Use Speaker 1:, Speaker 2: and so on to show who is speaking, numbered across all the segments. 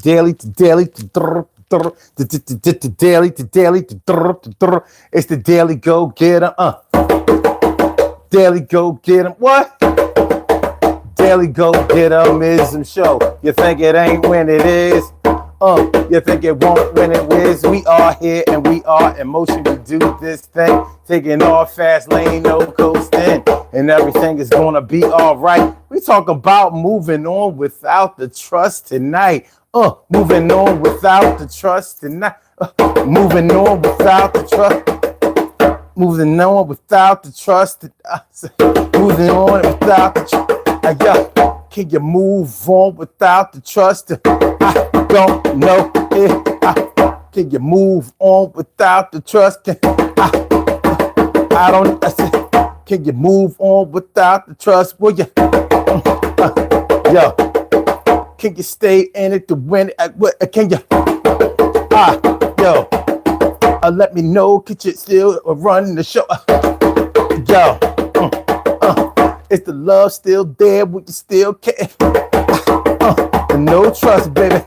Speaker 1: Daily to daily to daily to daily to it's the daily go get 'em. Daily go get 'em. What? Daily go get 'em is some show. You think it ain't when it is? You think it won't when it is? We are here and we are in motion. We do this thing, taking off fast lane, no coasting, and everything is gonna be all right. We talk about moving on without the trust tonight. Moving on without the trust tonight. Moving on without the trust. Moving on without the trust. Moving on without the trust. Can you move on without the trust? I don't know if can you move on without the trust? I don't. I said, can you move on without the trust? Will you? Yo, can you stay in it to win it? Can you? Yo, let me know. Could you still run the show? Yo, is the love still there? Would you still care? No trust, baby.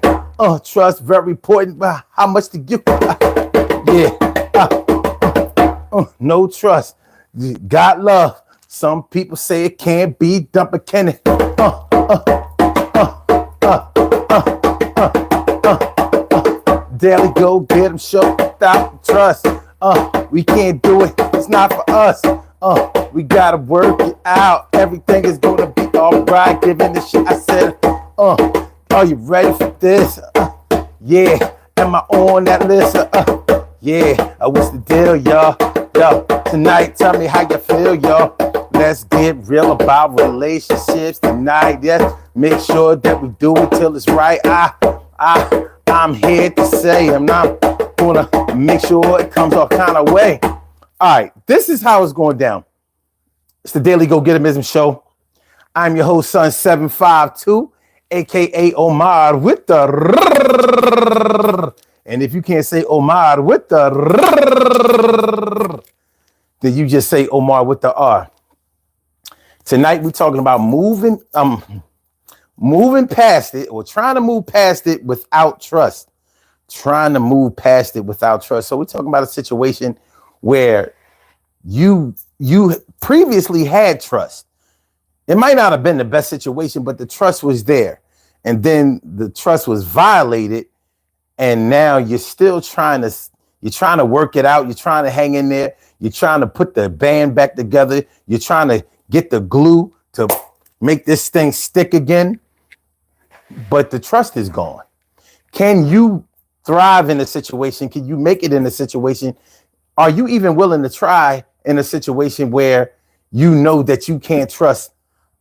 Speaker 1: Trust very important. But how much to give? Yeah. No trust. Got love. Some people say it can't be done, but can it? Daily go get 'em show without trust. We can't do it. It's not for us. We gotta work it out. Everything is gonna be alright. Given the shit I said. Are you ready for this? Yeah. Am I on that list? Yeah. What's the deal, y'all? Yo, tonight, tell me how you feel, y'all. Let's get real about relationships tonight. Yes, make sure that we do it till it's right. I'm here to say I'm not gonna make sure it comes all kind of way. All right, this is how it's going down. It's the Daily Go Get 'Emism show. I'm your host, Son 752, aka Omar with the and if you can't say Omar with the then you just say Omar with the R. Tonight we're talking about moving past it, or trying to move past it without trust. Trying to move past it without trust. So we're talking about a situation where you previously had trust. It might not have been the best situation, but the trust was there. And then the trust was violated. And now you're still trying to work it out. You're trying to hang in there. You're trying to put the band back together. You're trying to get the glue to make this thing stick again. But the trust is gone. Can you thrive in a situation? Can you make it in a situation? Are you even willing to try in a situation where you know that you can't trust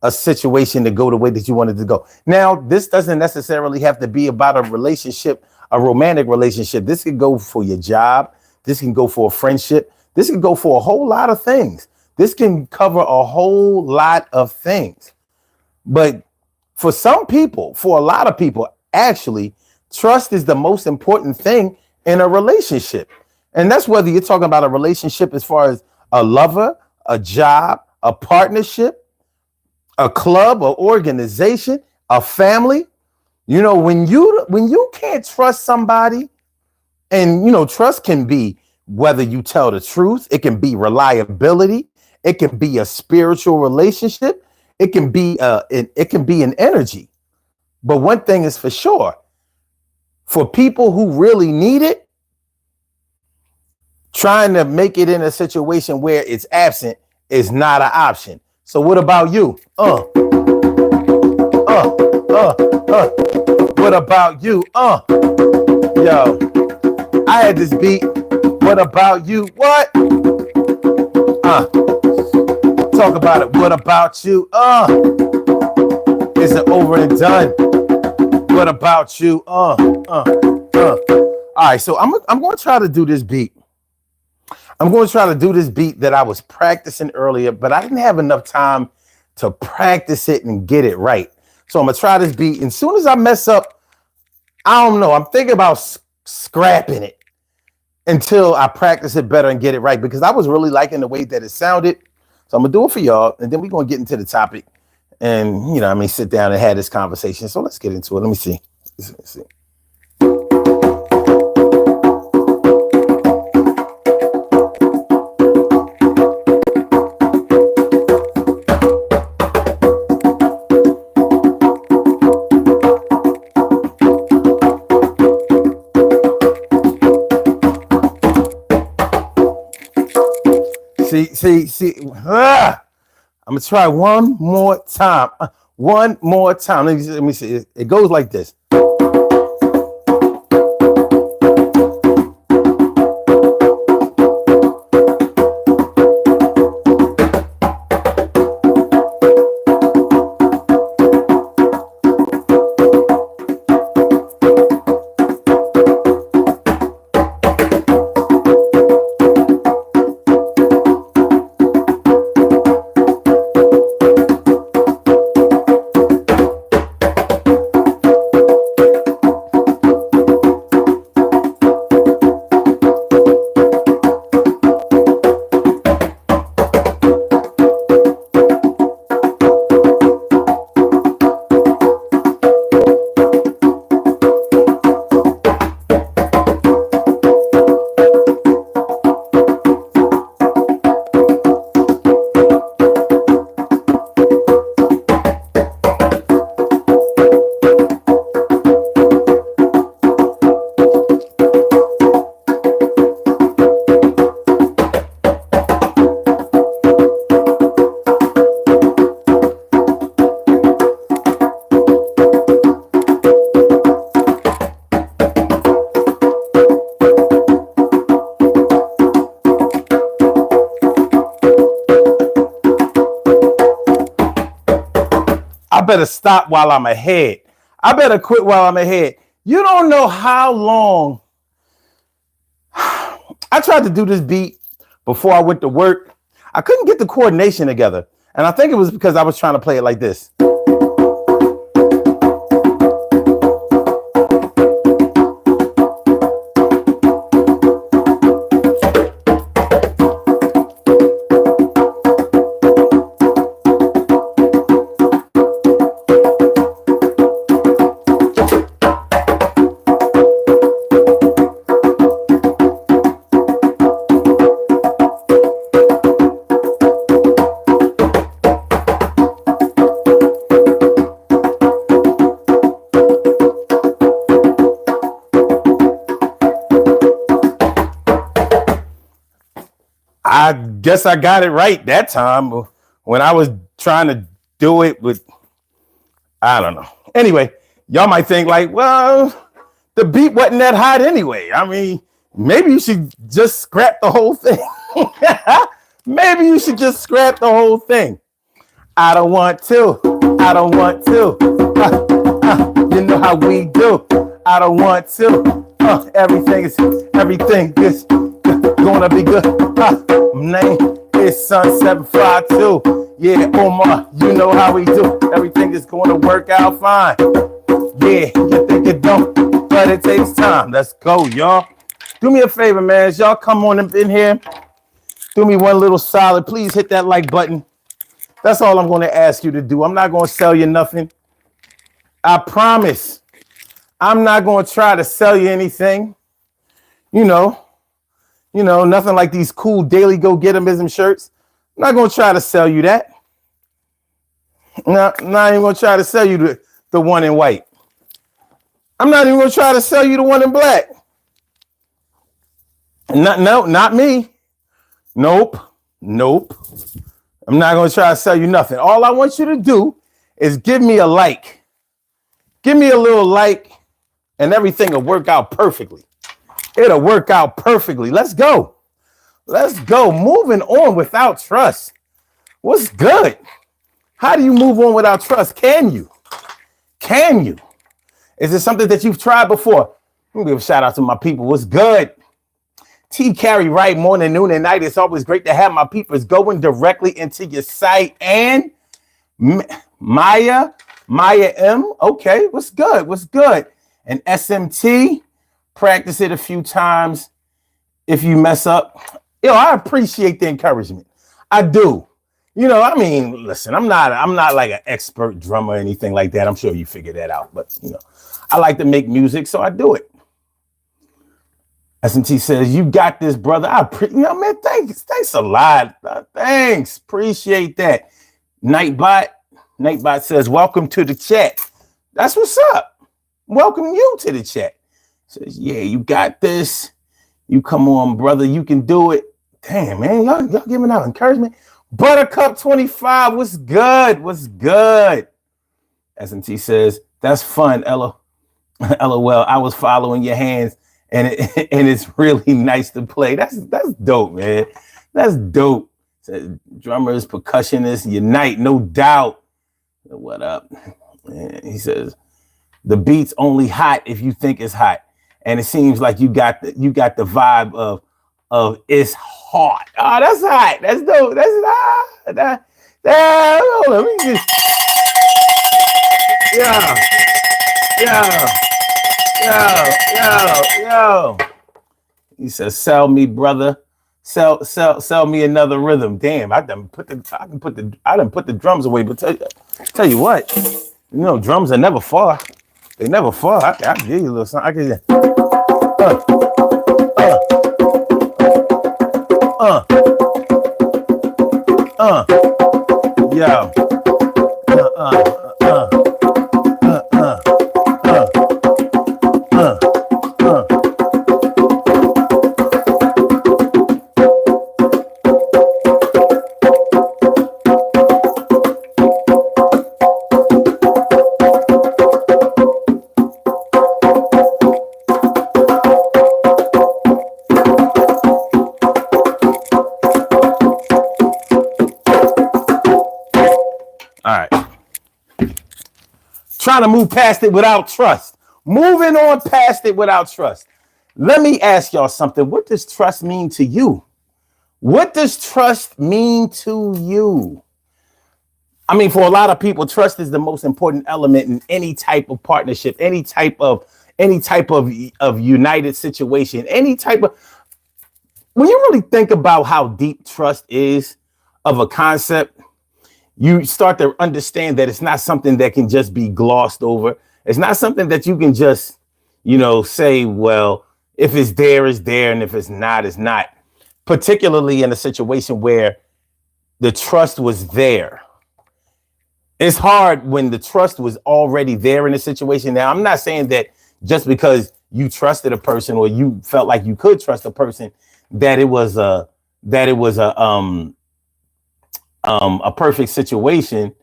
Speaker 1: a situation to go the way that you wanted to go? Now, this doesn't necessarily have to be about a relationship, a romantic relationship. This could go for your job. This can go for a friendship. This can go for a whole lot of things. This can cover a whole lot of things. But for some people, for a lot of people, actually, trust is the most important thing in a relationship. And that's whether you're talking about a relationship as far as a lover, a job, a partnership, a club, or organization, a family. You know, when you can't trust somebody, and you know, trust can be whether you tell the truth, it can be reliability, it can be a spiritual relationship, it can be an energy. But one thing is for sure, for people who really need it, trying to make it in a situation where it's absent is not an option. So what about you? What about you? Yo, I had this beat. What about you? What? Talk about it. What about you? Is it over and done? What about you? All right, so I'm going to try to do this beat. I'm going to try to do this beat that I was practicing earlier, but I didn't have enough time to practice it and get it right. So I'm going to try this beat. And as soon as I mess up, I don't know. I'm thinking about scrapping it until I practice it better and get it right, because I was really liking the way that it sounded. So I'm going to do it for y'all. And then we're going to get into the topic and, sit down and have this conversation. So let's get into it. Let me see. Let's see. See. I'm gonna try one more time. One more time. Let me see. It goes like this. I better stop while I'm ahead. I better quit while I'm ahead. You don't know how long I tried to do this beat before I went to work. I couldn't get the coordination together. And I think it was because I was trying to play it like this. I guess I got it right that time when I was trying to do it with, I don't know. Anyway, y'all might think like, well, the beat wasn't that hot anyway. I mean, maybe you should just scrap the whole thing. Maybe you should just scrap the whole thing. I don't want to. I don't want to. You know how we do. I don't want to. Everything is gonna be good. Name is Sun 752. Yeah, Omar, you know how we do. Everything is gonna work out fine. Yeah, you think it don't, but it takes time. Let's go, y'all. Do me a favor, man. As y'all come on in here, do me one little solid. Please hit that like button. That's all I'm going to ask you to do. I'm not going to sell you nothing. I promise. I'm not going to try to sell you anything. You know, nothing like these cool daily go-get-emism shirts. I'm not going to try to sell you that. No, I'm not even going to try to sell you the one in white. I'm not even going to try to sell you the one in black. Not me. Nope. I'm not going to try to sell you nothing. All I want you to do is give me a like. Give me a little like, and everything will work out perfectly. It'll work out perfectly. Let's go. Let's go. Moving on without trust. What's good? How do you move on without trust? Can you? Can you? Is it something that you've tried before? Let me give a shout out to my people. What's good? T Carry right morning, noon, and night. It's always great to have my peoples going directly into your site. And Maya M. Okay, what's good? What's good? And SMT, practice it a few times. If you mess up, I appreciate the encouragement. I do. I mean, listen, I'm not like an expert drummer or anything like that. I'm sure you figured that out, but I like to make music, so I do it. SMT says, you got this, brother. Man, thanks a lot. Thanks. Appreciate that. Nightbot says, welcome to the chat. That's what's up. Welcome you to the chat. Says, yeah, you got this. You come on, brother. You can do it. Damn, man, y'all giving out encouragement. Buttercup 25, what's good? What's good? SMT says, that's fun, LOL. I was following your hands, and it's really nice to play. That's dope, man. That's dope. Says, drummers, percussionists, unite, no doubt. What up? And he says, the beat's only hot if you think it's hot. And it seems like you got the vibe of it's hot. Oh, that's hot. That's dope. That's hot. Hold on, let me just. Yo. He says, sell me, brother. Sell me another rhythm. Damn, I done put the drums away. But tell you what, you know, drums are never far. They never fall. I give you a little something. I can yo. Trying to move past it without trust. Moving on past it without trust. Let me ask y'all something. What does trust mean to you? What does trust mean to you? I mean, for a lot of people, trust is the most important element in any type of partnership, any type of united situation, any type of. When you really think about how deep trust is of a concept, you start to understand that it's not something that can just be glossed over. It's not something that you can just, say, well, if it's there, it's there. And if it's not, it's not. Particularly in a situation where the trust was there. It's hard when the trust was already there in a situation. Now, I'm not saying that just because you trusted a person or you felt like you could trust a person, that it was a perfect situation,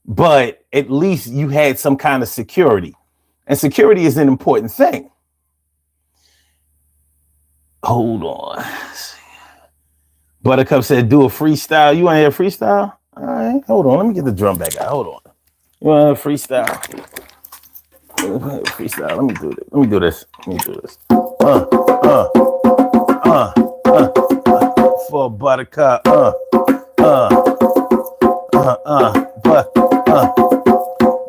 Speaker 1: but at least you had some kind of security, and security is an important thing. Hold on. Buttercup said, do a freestyle. You want to hear a freestyle? All right, hold on. Let me get the drum back out. Hold on. You want to hear a freestyle? Freestyle. Let me do this. For Buttercup.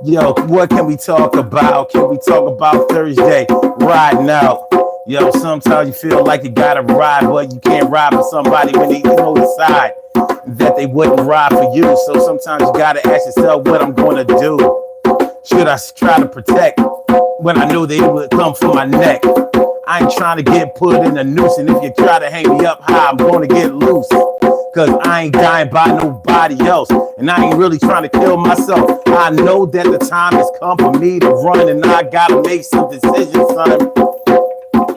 Speaker 1: Yo, what can we talk about? Can we talk about Thursday riding out? Yo, sometimes you feel like you gotta ride, but you can't ride for somebody when they decide that they wouldn't ride for you. So sometimes you gotta ask yourself what I'm gonna do. Should I try to protect when I know they would come for my neck? I ain't trying to get put in a noose, and if you try to hang me up high, I'm gonna get loose. Cause I ain't dying by nobody else, and I ain't really trying to kill myself. I know that the time has come for me to run, and I gotta make some decisions, son.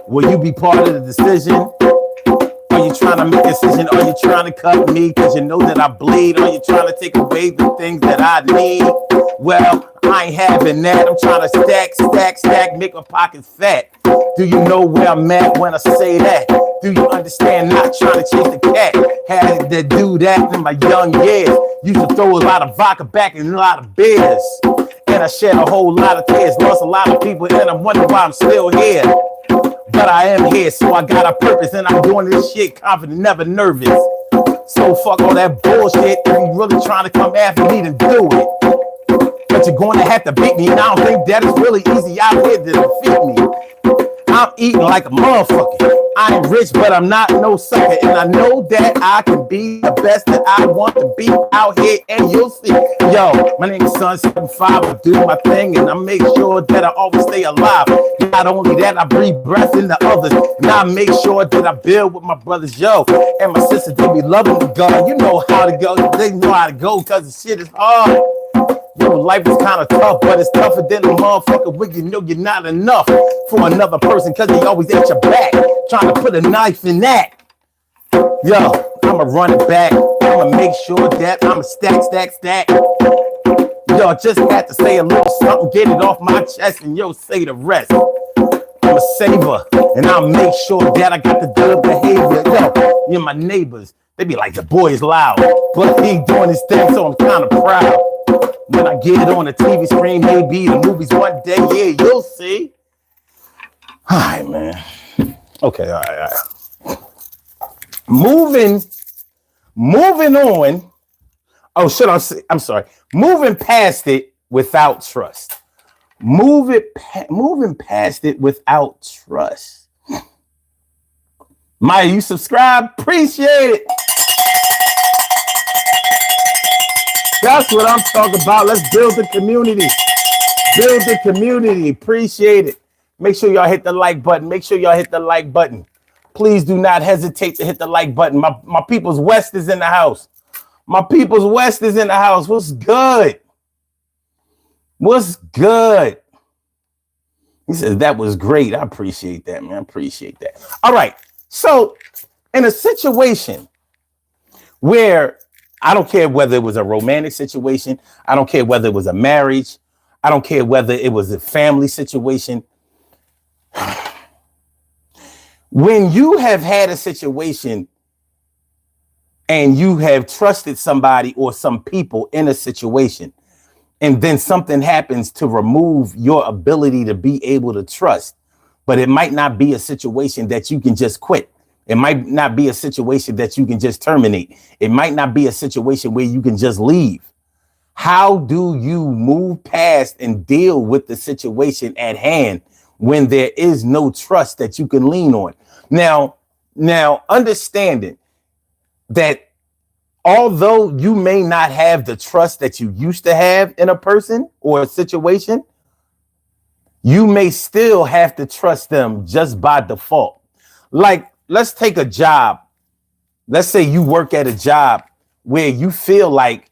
Speaker 1: Will you be part of the decision? Are you trying to make a decision? Are you trying to cut me because you know that I bleed? Are you trying to take away the things that I need? Well, I ain't having that. I'm trying to stack, make my pockets fat. Do you know where I'm at when I say that? Do you understand? Not trying to chase the cat. Had to do that in my young years. Used to throw a lot of vodka back and a lot of beers. And I shed a whole lot of tears. Lost a lot of people, and I'm wondering why I'm still here. But I am here, so I got a purpose, and I'm doing this shit confident, never nervous. So fuck all that bullshit. If you really trying to come after me, then do it. But you're going to have to beat me, and I don't think that is really easy out here to defeat me. I'm eating like a motherfucker. I ain't rich, but I'm not no sucker. And I know that I can be the best that I want to be out here, and you'll see. Yo, my name is Sun75. I do my thing, and I make sure that I always stay alive. Not only that, I breathe breath into others, and I make sure that I build with my brothers, yo. And my sisters, they be loving the gun. You know how to go. They know how to go, because the shit is hard. Yo, life is kind of tough, but it's tougher than a motherfucker when you know you're not enough for another person, because they always at your back, trying to put a knife in that. Yo, I'ma run it back. I'ma make sure that I'ma stack. Yo, just had to say a little something, get it off my chest, and yo, say the rest. I'm a saver, and I'll make sure that I got the good behavior. Yo, you my neighbors, they be like, the boy is loud, but he doing his thing, so I'm kind of proud. When I get it on the TV screen, maybe the movies one day, yeah, you'll see. All right, man. Okay, all right. Moving on. Oh, shit, I'm sorry. Moving past it without trust. Moving past it without trust. Maya, you subscribe? Appreciate it. That's what I'm talking about. Let's build the community. Build the community. Appreciate it. Make sure y'all hit the like button. Make sure y'all hit the like button. Please do not hesitate to hit the like button. My people's West is in the house. My people's West is in the house. What's good? What's good? He says, that was great. I appreciate that, man. I appreciate that. All right. So in a situation where I don't care whether it was a romantic situation, I don't care whether it was a marriage, I don't care whether it was a family situation. When you have had a situation and you have trusted somebody or some people in a situation, and then something happens to remove your ability to be able to trust, but it might not be a situation that you can just quit. It might not be a situation that you can just terminate. It might not be a situation where you can just leave. How do you move past and deal with the situation at hand when there is no trust that you can lean on? Now, understanding that although you may not have the trust that you used to have in a person or a situation, you may still have to trust them just by default. Like, let's take a job. Let's say you work at a job where you feel like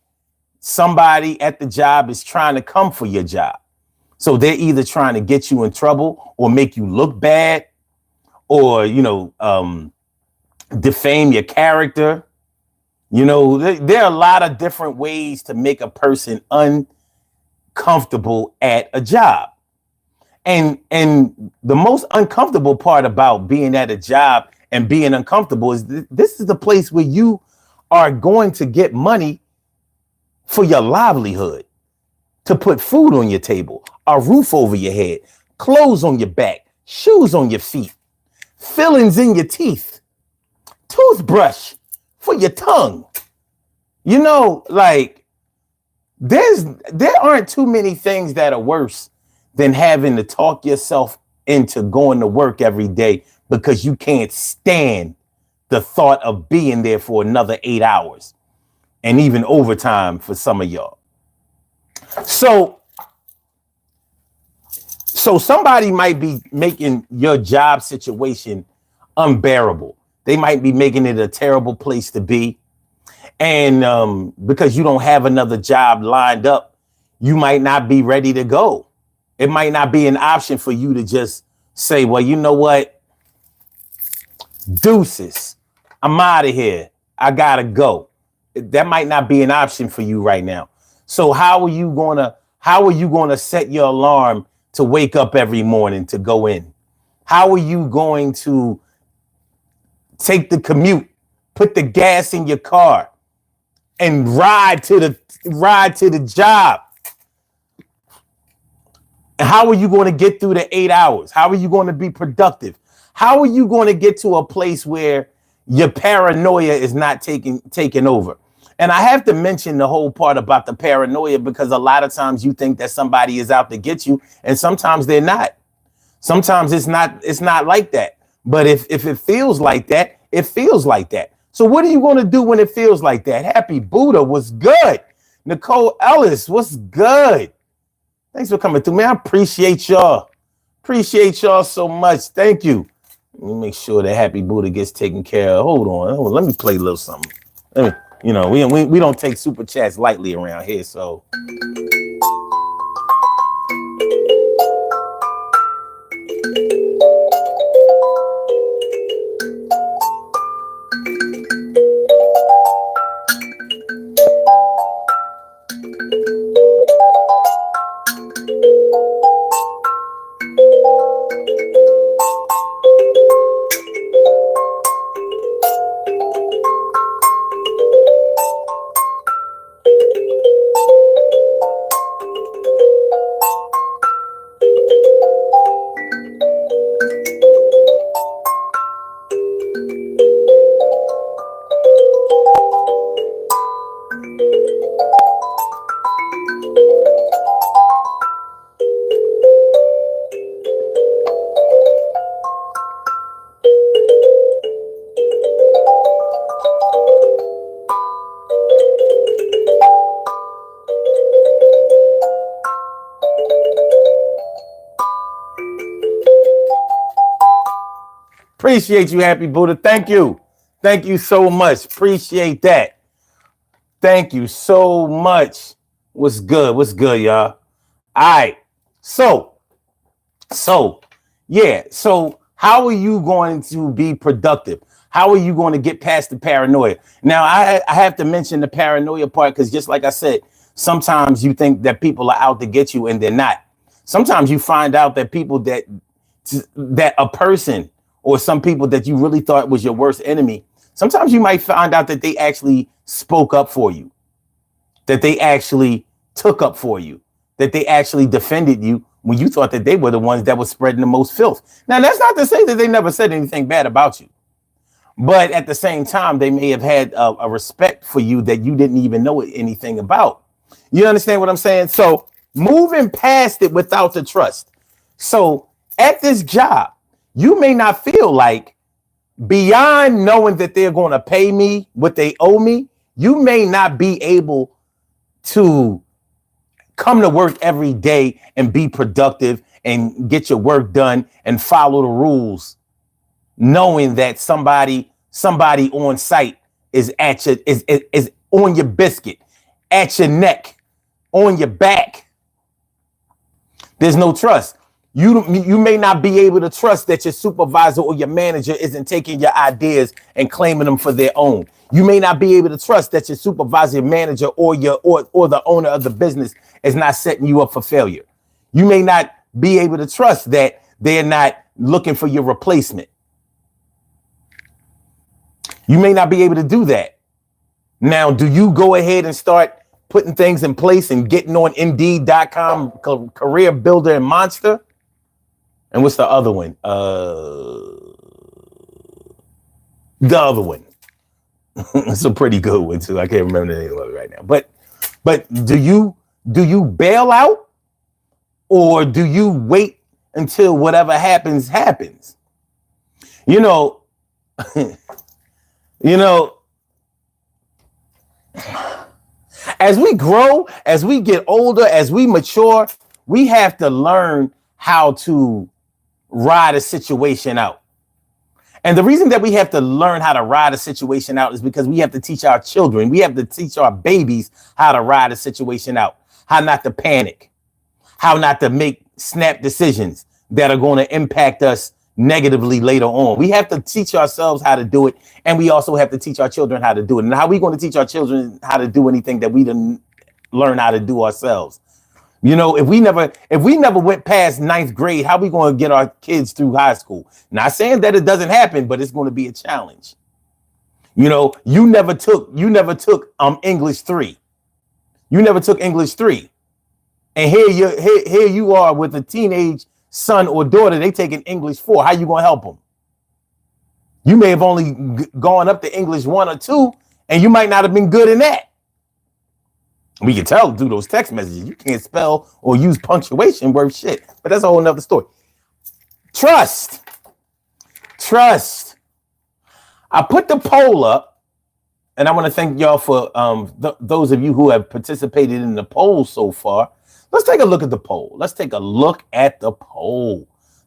Speaker 1: somebody at the job is trying to come for your job. So they're either trying to get you in trouble or make you look bad or, defame your character. There are a lot of different ways to make a person uncomfortable at a job. And the most uncomfortable part about being at a job and being uncomfortable is this is the place where you are going to get money for your livelihood, to put food on your table, a roof over your head, clothes on your back, shoes on your feet, fillings in your teeth, toothbrush for your tongue. There aren't too many things that are worse than having to talk yourself into going to work every day because you can't stand the thought of being there for another 8 hours and even overtime for some of y'all. So somebody might be making your job situation unbearable. They might be making it a terrible place to be. And because you don't have another job lined up, you might not be ready to go. It might not be an option for you to just say, well, you know what? Deuces. I'm out of here. I gotta go. That might not be an option for you right now. So how are you gonna set your alarm to wake up every morning to go in? How are you going to take the commute, put the gas in your car, and ride to the job? How are you going to get through the 8 hours? How are you going to be productive? How are you going to get to a place where your paranoia is not taking over? And I have to mention the whole part about the paranoia because a lot of times you think that somebody is out to get you, and sometimes they're not. Sometimes it's not like that. But if it feels like that, it feels like that. So what are you going to do when it feels like that? Happy Buddha, what's good? Nicole Ellis, what's good? Thanks for coming through, man. I appreciate y'all. Appreciate y'all so much. Thank you. Let me make sure that Happy Buddha gets taken care of. Hold on. Let me play a little something. We don't take super chats lightly around here, so. Appreciate you, Happy Buddha. Thank you. Thank you so much. Appreciate that. Thank you so much. What's good? What's good, y'all? All right. So yeah. So how are you going to be productive? How are you going to get past the paranoia? Now, I have to mention the paranoia part because just like I said, sometimes you think that people are out to get you and they're not. Sometimes you find out that people that a person or some people that you really thought was your worst enemy, sometimes you might find out that they actually spoke up for you, that they actually took up for you, that they actually defended you when you thought that they were the ones that were spreading the most filth. Now, that's not to say that they never said anything bad about you, but at the same time, they may have had a respect for you that you didn't even know anything about. You understand what I'm saying? So moving past it without the trust. So at this job, you may not feel like, beyond knowing that they're going to pay me what they owe me, you may not be able to come to work every day and be productive and get your work done and follow the rules, knowing that somebody on site is at your is on your biscuit, at your neck, on your back. There's no trust. You may not be able to trust that your supervisor or your manager isn't taking your ideas and claiming them for their own. You may not be able to trust that your supervisor, manager, or the owner of the business is not setting you up for failure. You may not be able to trust that they're not looking for your replacement. You may not be able to do that. Now, do you go ahead and start putting things in place and getting on Indeed.com, Career Builder and Monster? And what's the other one? The other one. It's a pretty good one too. I can't remember the name of it right now. But do you bail out, or do you wait until whatever happens? You know, as we grow, as we get older, as we mature, we have to learn how to ride a situation out. And the reason that we have to learn how to ride a situation out is because we have to teach our children, we have to teach our babies how to ride a situation out, how not to panic, how not to make snap decisions that are going to impact us negatively later on. We have to teach ourselves how to do it, and we also have to teach our children how to do it. And how are we going to teach our children how to do anything that we didn't learn how to do ourselves? You know, if we never went past ninth grade, how are we going to get our kids through high school? Not saying that it doesn't happen, but it's going to be a challenge. You know, you never took English 3. You never took English 3. And here you are with a teenage son or daughter, they taking English 4. How you going to help them? You may have only gone up to English 1 or 2, and you might not have been good in that. We can tell through those text messages you can't spell or use punctuation worth shit, but that's a whole nother story. Trust. I put the poll up, and I want to thank y'all for those of you who have participated in the poll so far. Let's take a look at the poll.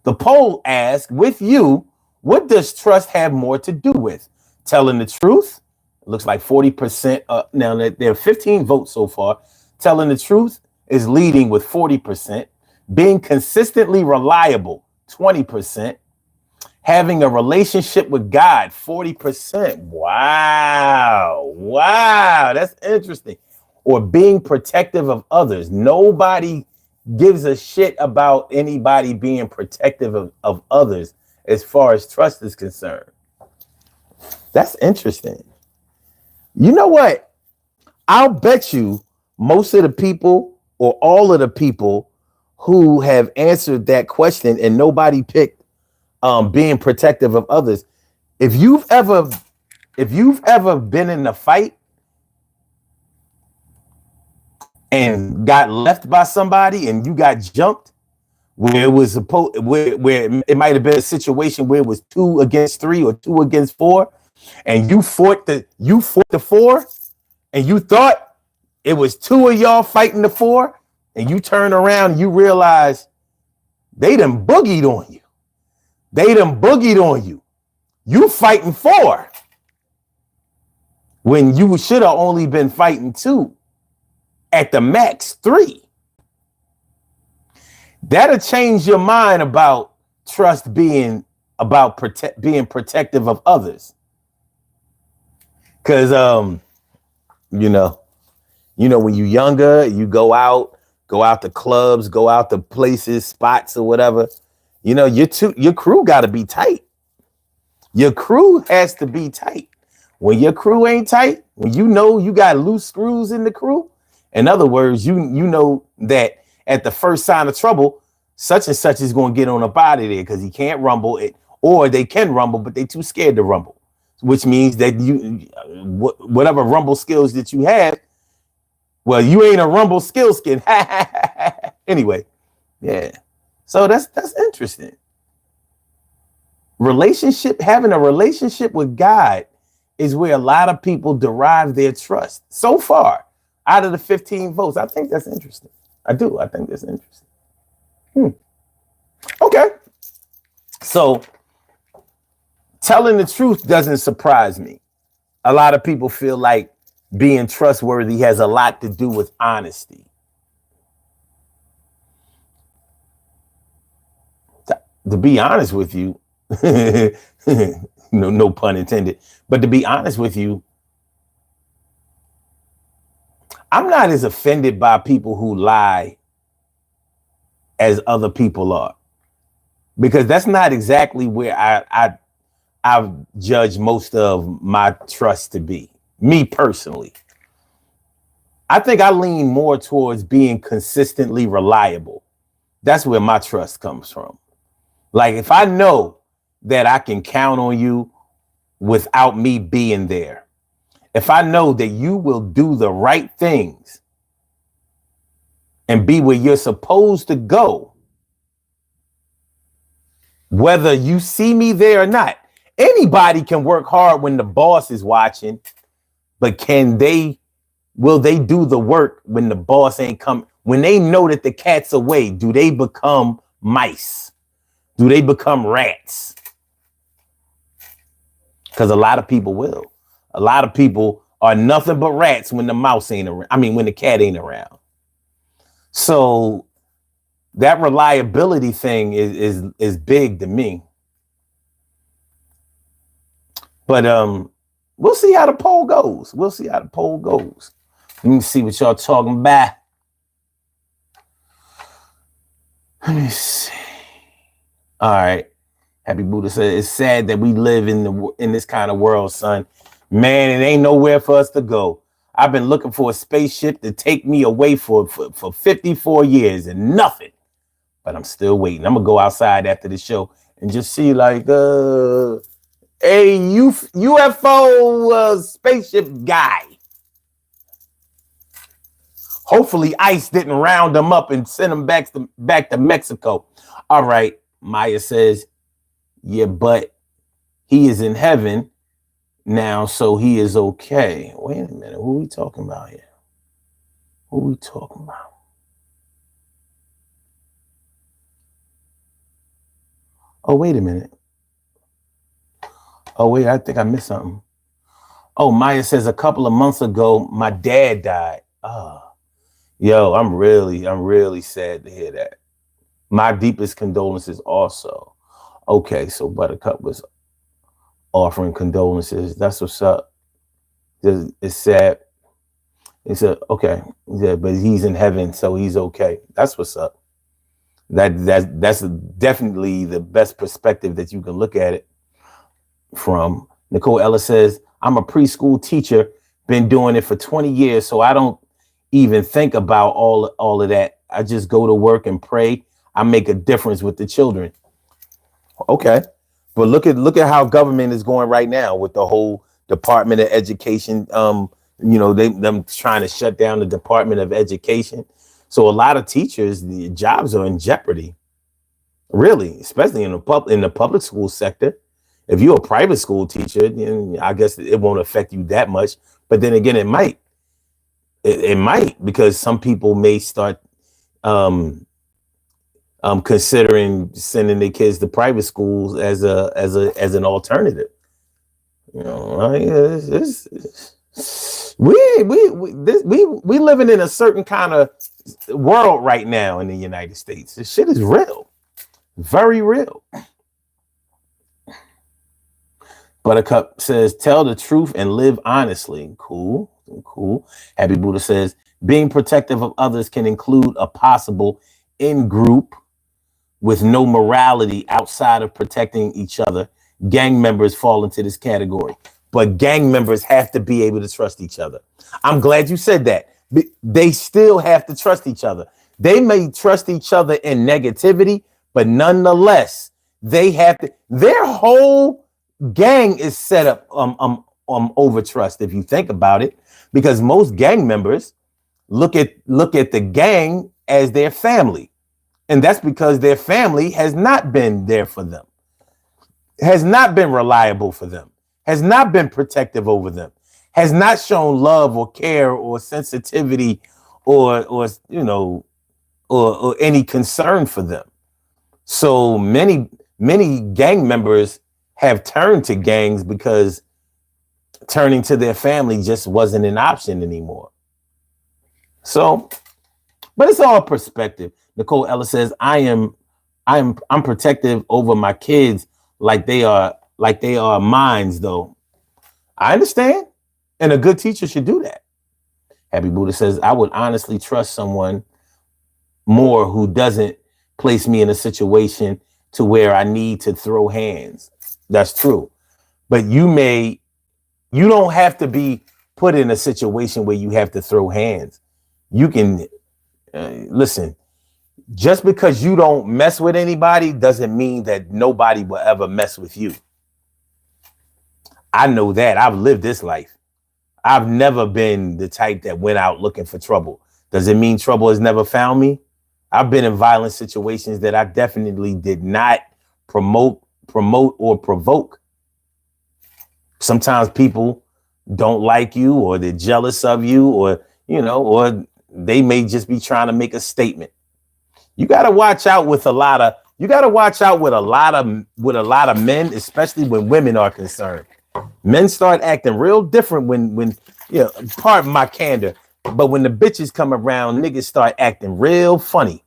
Speaker 1: The poll asks, with you, what does trust have more to do with? Telling the truth. It looks like 40%. Now, there are 15 votes so far. Telling the truth is leading with 40%. Being consistently reliable, 20%. Having a relationship with God, 40%. Wow. That's interesting. Or being protective of others. Nobody gives a shit about anybody being protective of others as far as trust is concerned. That's interesting. You know what? I'll bet you most of the people or all of the people who have answered that question and nobody picked being protective of others. If you've ever been in a fight and got left by somebody and you got jumped, where it was where it might have been a situation where it was 2 against 3 or 2 against 4, and you fought the 4, and you thought it was 2 of y'all fighting the 4, and you turn around and you realize they done boogied on you. you fighting 4 when you should have only been fighting 2, at the max 3. That'll change your mind about trust being about being protective of others. Because you know when you're younger, you go out to clubs, go out to places, spots or whatever. Your crew got to be tight. Your crew has to be tight. When your crew ain't tight, when you got loose screws in the crew, in other words, you know that at the first sign of trouble, such and such is going to get on up out of there because he can't rumble it, or they can rumble, but they too scared to rumble, which means that whatever rumble skills that you have, well, you ain't a rumble skill skin. Anyway, yeah. So that's interesting. Having a relationship with God is where a lot of people derive their trust. So far, out of the 15 votes, I think that's interesting. I do. I think that's interesting. Okay. So telling the truth doesn't surprise me. A lot of people feel like being trustworthy has a lot to do with honesty. To be honest with you, no pun intended, but to be honest with you, I'm not as offended by people who lie as other people are, because that's not exactly where I've judged most of my trust to be. Me personally, I think I lean more towards being consistently reliable. That's where my trust comes from. Like, if I know that I can count on you without me being there, if I know that you will do the right things and be where you're supposed to go, whether you see me there or not. Anybody can work hard when the boss is watching, but will they do the work when the boss ain't come? When they know that the cat's away, do they become mice? Do they become rats? Because a lot of people will. A lot of people are nothing but rats when the mouse ain't around. I mean, when the cat ain't around. So that reliability thing is big to me. But we'll see how the poll goes. Let me see what y'all talking about. Let me see. All right. Happy Buddha said, it's sad that we live in this kind of world, son. Man, it ain't nowhere for us to go. I've been looking for a spaceship to take me away for 54 years and nothing. But I'm still waiting. I'm going to go outside after the show and just see like a UFO spaceship guy. Hopefully ICE didn't round him up and send him back to Mexico. All right. Maya says, yeah, but he is in heaven now, so he is okay. Wait a minute. Who are we talking about here? Who are we talking about? Oh, wait a minute. Oh, wait, I think I missed something. Oh, Maya says a couple of months ago, my dad died. Oh, yo, I'm really sad to hear that. My deepest condolences also. Okay, so Buttercup was offering condolences. That's what's up. It's sad. It's okay. Yeah, but he's in heaven, so he's okay. That's what's up. That's definitely the best perspective that you can look at it from. Nicole Ellis says, I'm a preschool teacher, been doing it for 20 years, so I don't even think about all of that. I just go to work and pray. I make a difference with the children. Okay. But look at how government is going right now with the whole Department of Education. Them trying to shut down the Department of Education. So a lot of teachers, the jobs are in jeopardy. Really, especially in the public school sector. If you're a private school teacher, I guess it won't affect you that much. But then again, it might. It might, because some people may start considering sending their kids to private schools as an alternative. You know, like, we living in a certain kind of world right now in the United States. This shit is real, very real. Buttercup says, tell the truth and live honestly. Cool, cool. Happy Buddha says, being protective of others can include a possible in-group with no morality outside of protecting each other. Gang members fall into this category, but gang members have to be able to trust each other. I'm glad you said that. They still have to trust each other. They may trust each other in negativity, but nonetheless, they have to. Their whole gang is set up over trust, if you think about it, because most gang members look at the gang as their family, and that's because their family has not been there for them, has not been reliable for them, has not been protective over them, has not shown love or care or sensitivity or you know or any concern for them. So many gang members have turned to gangs because turning to their family just wasn't an option anymore. So, but it's all perspective. Nicole Ellis says, I'm protective over my kids like they are mine, though. I understand. And a good teacher should do that. Happy Buddha says, I would honestly trust someone more who doesn't place me in a situation to where I need to throw hands. That's true. But you don't have to be put in a situation where you have to throw hands. You can listen, just because you don't mess with anybody doesn't mean that nobody will ever mess with you. I know that. I've lived this life. I've never been the type that went out looking for trouble. Does it mean trouble has never found me? I've been in violent situations that I definitely did not promote or provoke. Sometimes people don't like you, or they're jealous of you, or or they may just be trying to make a statement. You got to watch out with a lot of men, especially when women are concerned. Men start acting real different when pardon my candor, but when the bitches come around, niggas start acting real funny.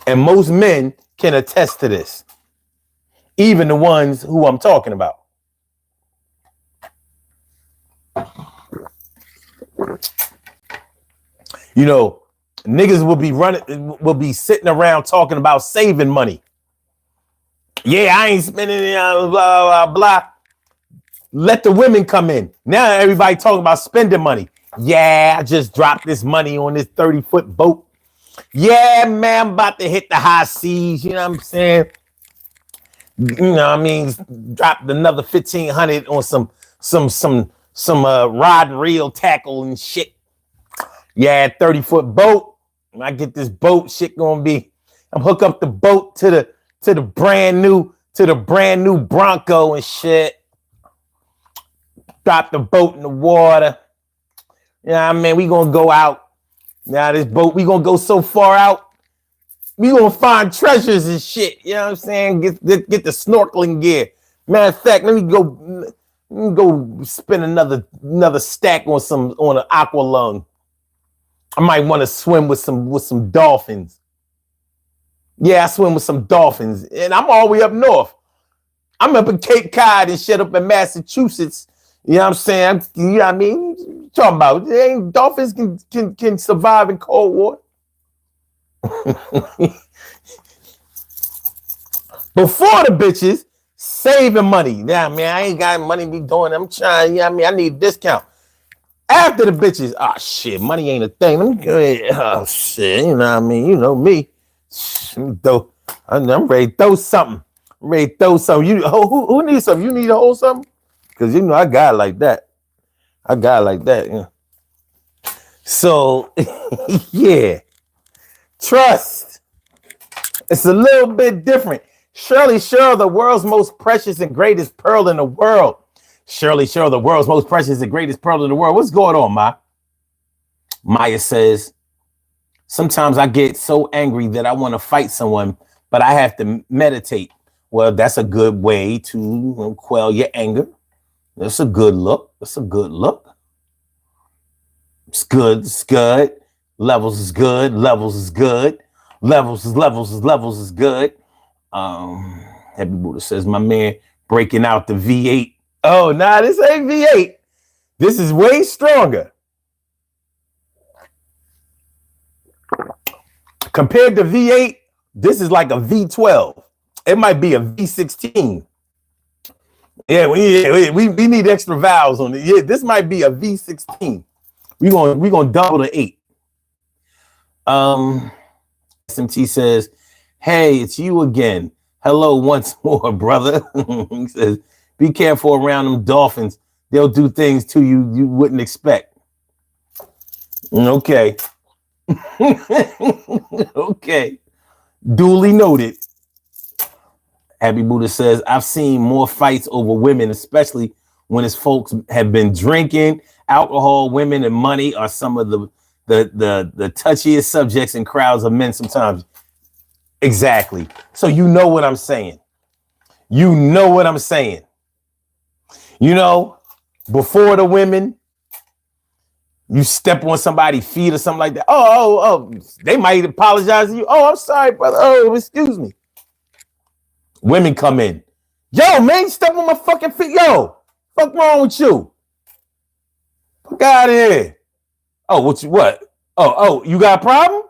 Speaker 1: And most men can attest to this, even the ones who I'm talking about. You know, niggas will be sitting around talking about saving money. Yeah, I ain't spending it, blah, blah, blah. Let the women come in. Now everybody talking about spending money. Yeah, I just dropped this money on this 30-foot boat. Yeah, man, I'm about to hit the high seas. You know what I'm saying? You know what I mean? Dropped another 1,500 on some rod and reel tackle and shit. Yeah, 30-foot boat. When I get this boat, shit gonna be. I'm hook up the boat to the brand new Bronco and shit. Drop the boat in the water. You know what I mean? We gonna go out. Now this boat, we gonna go so far out, we gonna find treasures and shit. You know what I'm saying? Get the snorkeling gear. Matter of fact, let me go spend another stack on an aqua lung. I might want to swim with some dolphins. Yeah, I swim with some dolphins, and I'm all the way up north. I'm up in Cape Cod and shit, up in Massachusetts. You know what I'm saying? You know what I mean? Talking about dolphins can survive in cold water. Before the bitches saving money. Yeah, man, I ain't got money to be doing. I'm trying. Yeah, I need a discount. After the bitches, shit, money ain't a thing. Let me go ahead. Oh shit, you know what I mean? You know me. I'm ready to throw something. You who needs something? You need to hold something? Because I got it like that. Yeah. So yeah. Trust. It's a little bit different. Shirley Sherrill, the world's most precious and greatest pearl in the world. Shirley Sherrill, the world's most precious and greatest pearl in the world. What's going on, Ma? Maya says, Sometimes I get so angry that I want to fight someone, but I have to meditate. Well, that's a good way to quell your anger. That's a good look. That's a good look. It's good. It's good. Levels is good. Levels is good. Levels is good. Happy Buddha says, my man breaking out the V8. Oh, nah, this ain't V8. This is way stronger. Compared to V8, this is like a V12. It might be a V16. Yeah, we need extra vowels on it. Yeah, this might be a V16. We're gonna double the 8. SMT says, hey, it's you again. Hello once more, brother. He says, be careful around them dolphins. They'll do things to you you wouldn't expect. Okay. Okay. Duly noted. Happy Buddha says, I've seen more fights over women, especially when it's folks have been drinking. Alcohol, women, and money are some of the touchiest subjects in crowds of men sometimes. Exactly. So you know what I'm saying. You know what I'm saying. You know, before the women, you step on somebody's feet or something like that. Oh, they might apologize to you. Oh, I'm sorry, brother. Oh, excuse me. Women come in. Yo, man, step on my fucking feet. Yo, fuck wrong with you? Fuck out of here. Oh, what? Oh, you got a problem?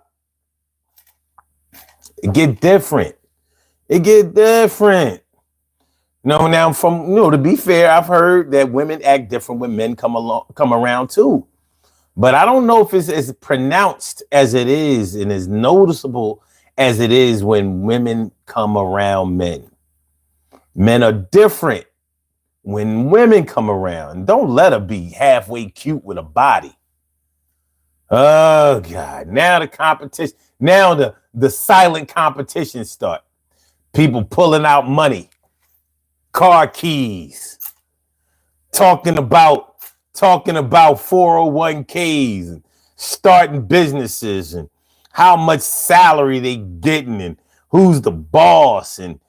Speaker 1: It get different. It get different. No, now to be fair, I've heard that women act different when men come around too. But I don't know if it's as pronounced as it is and as noticeable as it is when women come around men. Men are different when women come around. Don't let her be halfway cute with a body. Oh, God. Now the competition, now the silent competition start. People pulling out money, car keys, talking about 401ks and starting businesses and how much salary they getting and who's the boss and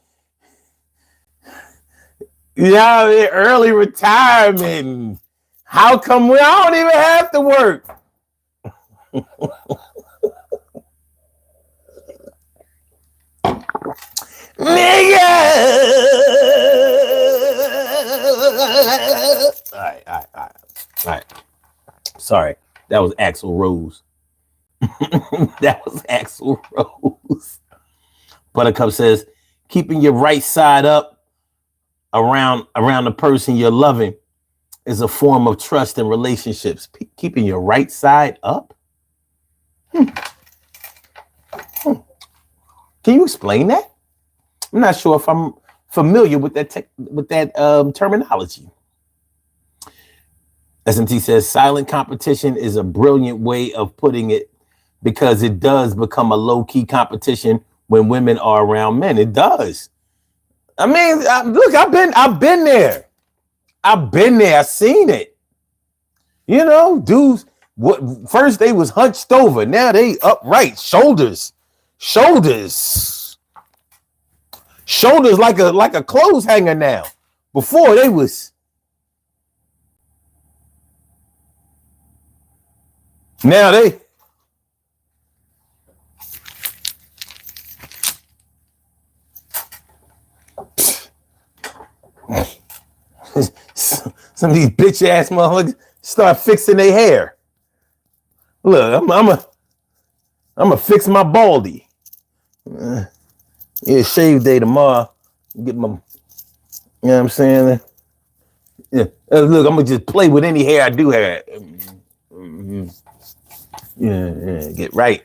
Speaker 1: early retirement. How come I don't even have to work? Nigga! All right. Sorry, that was Axl Rose. That was Axl Rose. Buttercup says, keeping your right side up around the person you're loving is a form of trust in relationships. Keeping your right side up? Can you explain that? I'm not sure if I'm familiar with that terminology. SMT says silent competition is a brilliant way of putting it because it does become a low-key competition when women are around men. It does. I mean, look, I've been there. I've seen it. You know, dudes, first they was hunched over. Now they upright, shoulders like a clothes hanger now. Before they was. Now they. Some of these bitch ass motherfuckers start fixing their hair. Look, I'm a fix my baldy. Yeah, shave day tomorrow. Get my, you know what I'm saying? Yeah. Look, I'm gonna just play with any hair I do have. Yeah, get right.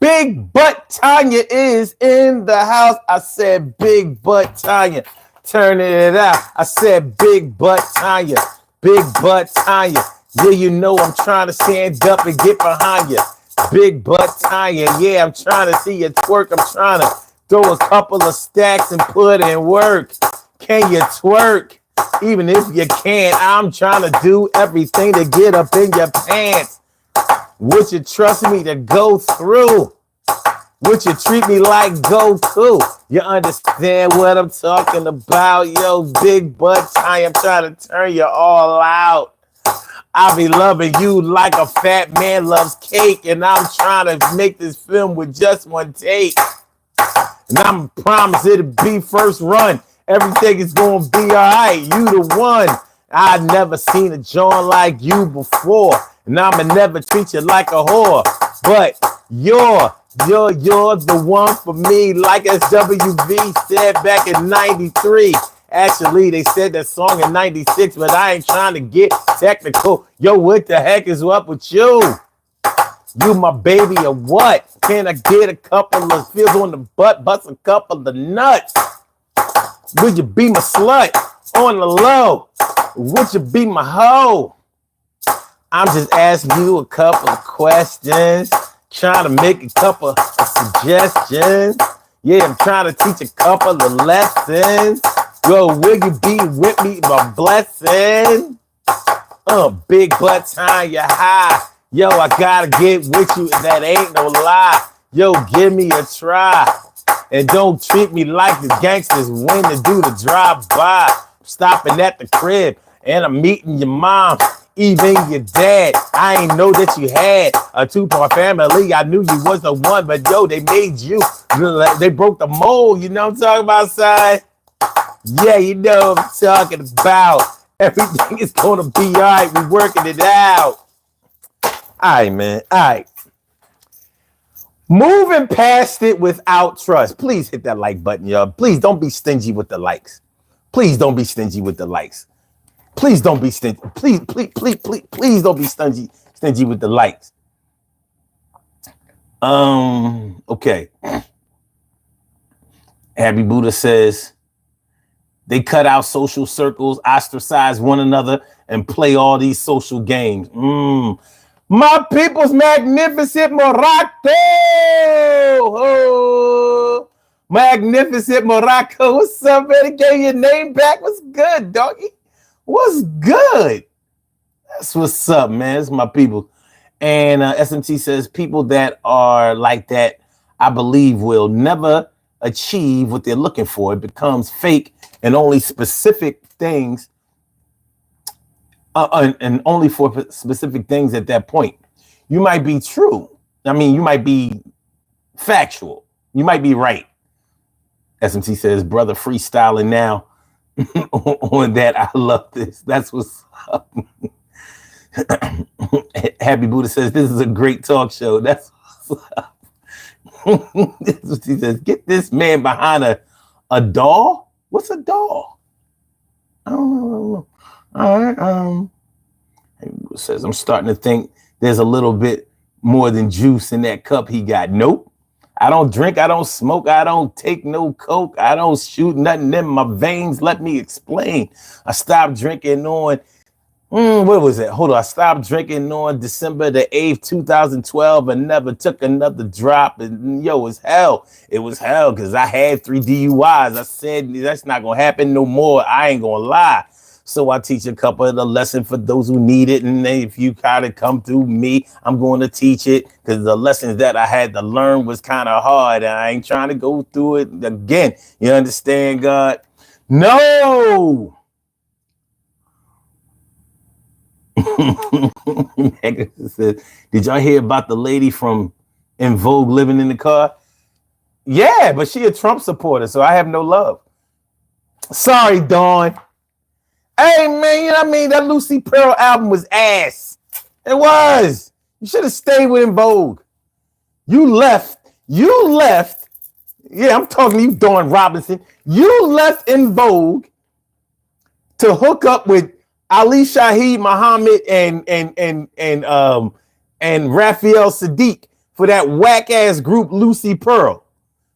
Speaker 1: Big Butt Tanya is in the house. I said Big Butt Tanya. Turning it out. I said Big Butt Tanya. Big Butt Tanya. Yeah, you know I'm trying to stand up and get behind you. Big Butt Tanya. Yeah, I'm trying to see you twerk. I'm trying to throw a couple of stacks and put in work. Can you twerk? Even if you can't, I'm trying to do everything to get up in your pants. Would you trust me to go through? Would you treat me like Goku? You understand what I'm talking about? Yo, big butt time. I'm trying to turn you all out. I be loving you like a fat man loves cake. And I'm trying to make this film with just one take. And I'm promised it'll be first run. Everything is going to be all right. You the one. I never seen a joint like you before. And I'ma never treat you like a whore. But you're the one for me, like SWV said back in 93. Actually, they said that song in 96, but I ain't trying to get technical. Yo, what the heck is up with you? You my baby or what? Can I get a couple of feels on the butt, bust a couple of nuts? Would you be my slut on the low? Would you be my hoe? I'm just asking you a couple of questions. Trying to make a couple of suggestions. Yeah, I'm trying to teach a couple of lessons. Yo, will you be with me, my blessing? Big butt time, you high. Yo, I gotta get with you, that ain't no lie. Yo, give me a try. And don't treat me like the gangsters when to do the drive-by. I'm stopping at the crib, and I'm meeting your mom. Even your dad, I ain't know that you had a two-part family. I knew you was the one, but yo, they made you. They broke the mold, you know what I'm talking about, son? Yeah, you know what I'm talking about. Everything is gonna be all right. We're working it out. All right, man. All right. Moving past it without trust. Please hit that like button, y'all. Please don't be stingy with the likes. Please don't be stingy with the likes. Please don't be stingy. Please don't be stingy with the likes. Okay. Happy Buddha says they cut out social circles, ostracize one another, and play all these social games. My people's magnificent Morocco. Oh, magnificent Morocco. What's up, man? Gave your name back. What's good, doggy? What's good? That's what's up, man. It's my people. And SMT says people that are like that, I believe, will never achieve what they're looking for. It becomes fake and only specific things and only for specific things at that point. You might be true. I mean, you might be factual. You might be right. SMT says, brother, freestyling now. On that, I love this. That's what's up. Happy Buddha says, this is a great talk show. That's what's up. That's what he says. Get this man behind a doll? What's a doll? I don't know. All right. It says, I'm starting to think there's a little bit more than juice in that cup he got. Nope. I don't drink. I don't smoke. I don't take no coke. I don't shoot nothing in my veins. Let me explain. I stopped drinking on, what was it? Hold on. I stopped drinking on December the 8th, 2012 and never took another drop. And yo, it was hell. It was hell because I had 3 DUIs. I said, that's not going to happen no more. I ain't going to lie. So I teach a couple of the lesson for those who need it. And if you kind of come through me, I'm going to teach it because the lessons that I had to learn was kind of hard. And I ain't trying to go through it again. You understand, God? No. Did y'all hear about the lady from En Vogue living in the car? Yeah, but she a Trump supporter, so I have no love. Sorry, Dawn. Hey, man, you know what I mean? That Lucy Pearl album was ass. It was. You should have stayed with En Vogue. You left. Yeah, I'm talking to you, Dawn Robinson. You left En Vogue to hook up with Ali Shaheed Muhammad and Raphael Sadiq for that whack-ass group Lucy Pearl.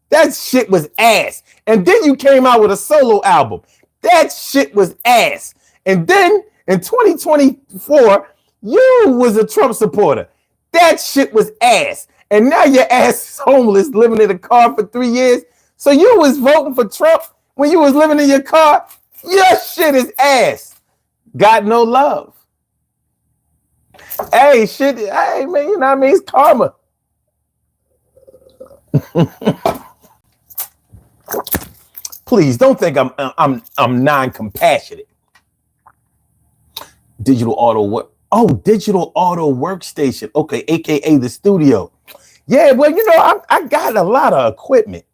Speaker 1: That shit was ass. And then you came out with a solo album. That shit was ass. And then in 2024, you was a Trump supporter. That shit was ass. And now your ass is homeless, living in a car for 3 years. So you was voting for Trump when you was living in your car? Your shit is ass. Got no love. Hey, shit. Hey, man, you know what I mean? It's karma. Please don't think I'm non-compassionate. Digital auto work. Oh, digital auto workstation. Okay, aka the studio. Yeah, well, you know, I got a lot of equipment.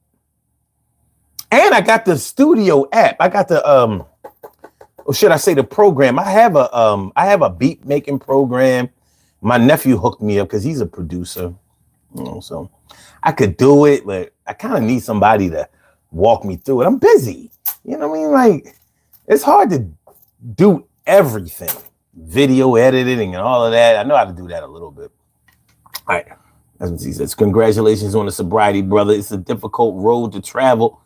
Speaker 1: And I got the studio app. I got the or should I say the program? I have a beat making program. My nephew hooked me up because he's a producer. You know, so I could do it, but I kind of need somebody to walk me through it. I'm busy. You know what I mean? Like, it's hard to do everything. Video editing and all of that. I know how to do that a little bit. All right. That's what he says. Congratulations on the sobriety, brother. It's a difficult road to travel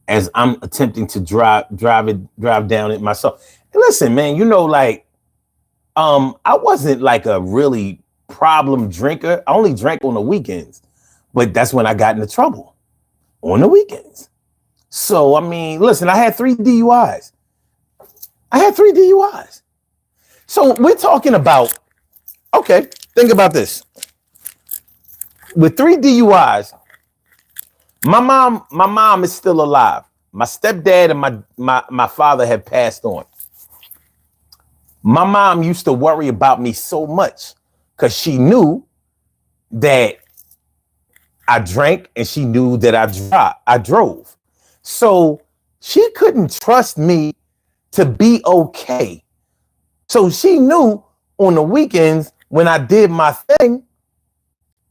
Speaker 1: as I'm attempting to drive down it myself. And listen, man, you know, like, I wasn't like a really problem drinker. I only drank on the weekends, but that's when I got into trouble, on the weekends. So, I mean, listen, I had 3 DUIs. So we're talking about, okay, think about this. With 3 DUIs, my mom is still alive. My stepdad and my father have passed on. My mom used to worry about me so much because she knew that I drank and she knew that I drove. So she couldn't trust me to be okay. So she knew on the weekends when I did my thing,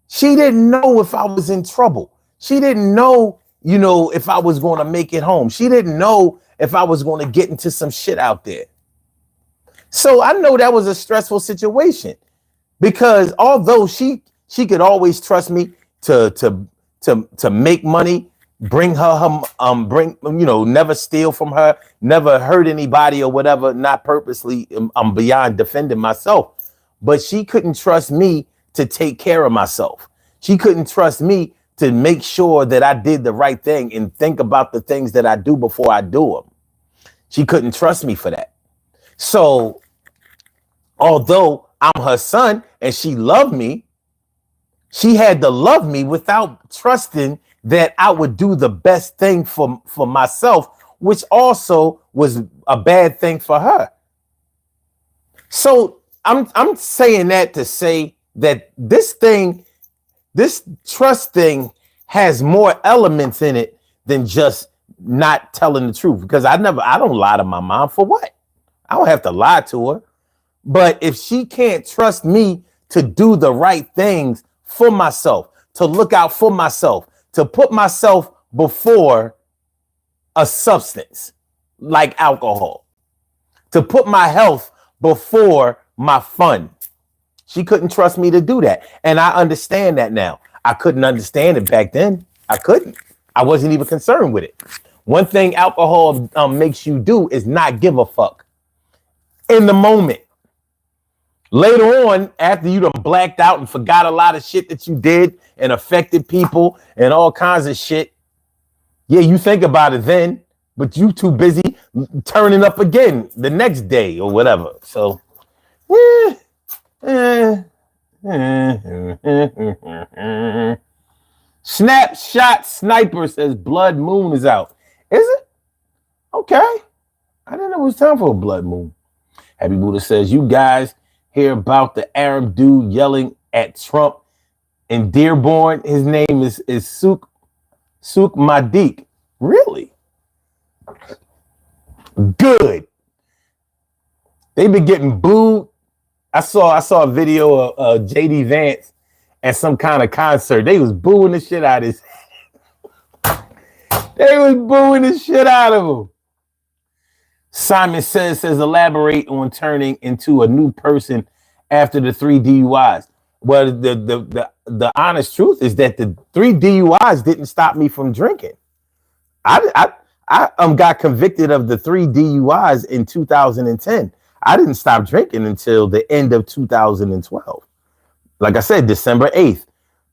Speaker 1: she didn't know if I was in trouble. She didn't know, you know, if I was going to make it home. She didn't know if I was going to get into some shit out there. So I know that was a stressful situation because although she could always trust me to make money, bring never steal from her, never hurt anybody or whatever, not purposely. I'm beyond defending myself, but she couldn't trust me to take care of myself. She couldn't trust me to make sure that I did the right thing and think about the things that I do before I do them. She couldn't trust me for that. So although I'm her son and she loved me, she had to love me without trusting that I would do the best thing for myself, which also was a bad thing for her. So I'm saying that to say that this trust thing has more elements in it than just not telling the truth. Because I don't lie to my mom for what? I don't have to lie to her. But if she can't trust me to do the right things for myself, to look out for myself, to put myself before a substance like alcohol, to put my health before my fun, she couldn't trust me to do that. And I understand that now. I couldn't understand it back then. I couldn't. I wasn't even concerned with it. One thing alcohol makes you do is not give a fuck in the moment. Later on, after you done blacked out and forgot a lot of shit that you did and affected people and all kinds of shit, yeah, you think about it then, but you too busy turning up again the next day or whatever. So, Snapshot Sniper says Blood Moon is out. Is it? Okay. I didn't know it was time for a Blood Moon. Happy Buddha says, you guys hear about the Arab dude yelling at Trump in Dearborn? His name is Souk Madik. Really? Good. They've been getting booed. I saw a video of JD Vance at some kind of concert. They was booing the shit out of his. They was booing the shit out of him. Simon says elaborate on turning into a new person after the 3 DUIs. Well, the honest truth is that the 3 DUIs didn't stop me from drinking. I got convicted of the 3 DUIs in 2010. I didn't stop drinking until the end of 2012. Like I said, December 8th,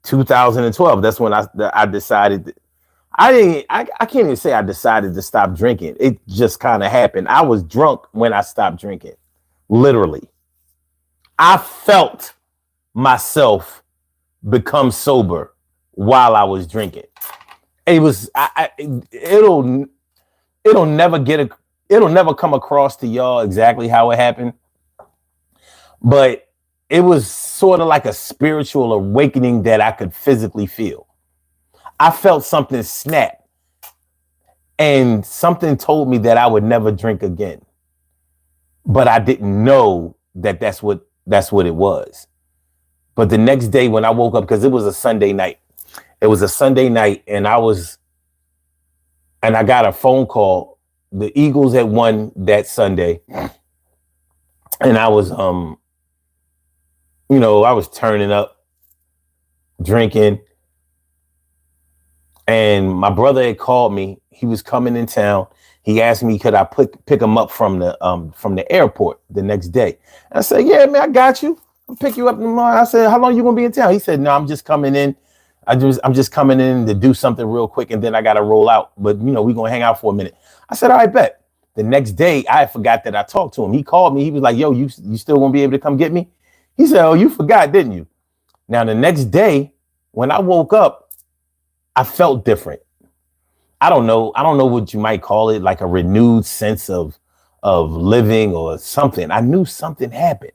Speaker 1: 2012. That's when I decided. I can't even say I decided to stop drinking. It just kind of happened. I was drunk when I stopped drinking. Literally. I felt myself become sober while I was drinking. It was, it'll never come across to y'all exactly how it happened, but it was sort of like a spiritual awakening that I could physically feel. I felt something snap, and something told me that I would never drink again. But I didn't know that that's what it was. But the next day when I woke up, because it was a Sunday night, and I got a phone call. The Eagles had won that Sunday, and I was I was turning up, drinking, and my brother had called me. He was coming in town. He asked me, could I pick him up from the airport the next day? And I said, yeah, man, I got you. I'll pick you up tomorrow. I said, how long you gonna be in town? He said, no, I'm just coming in. I'm just coming in to do something real quick, and then I gotta roll out. But we're gonna hang out for a minute. I said, all right, bet. The next day, I forgot that I talked to him. He called me. He was like, yo, you still won't be able to come get me? He said, oh, you forgot, didn't you? Now, the next day, when I woke up, I felt different. I don't know what you might call it, like a renewed sense of living or something. I knew something happened.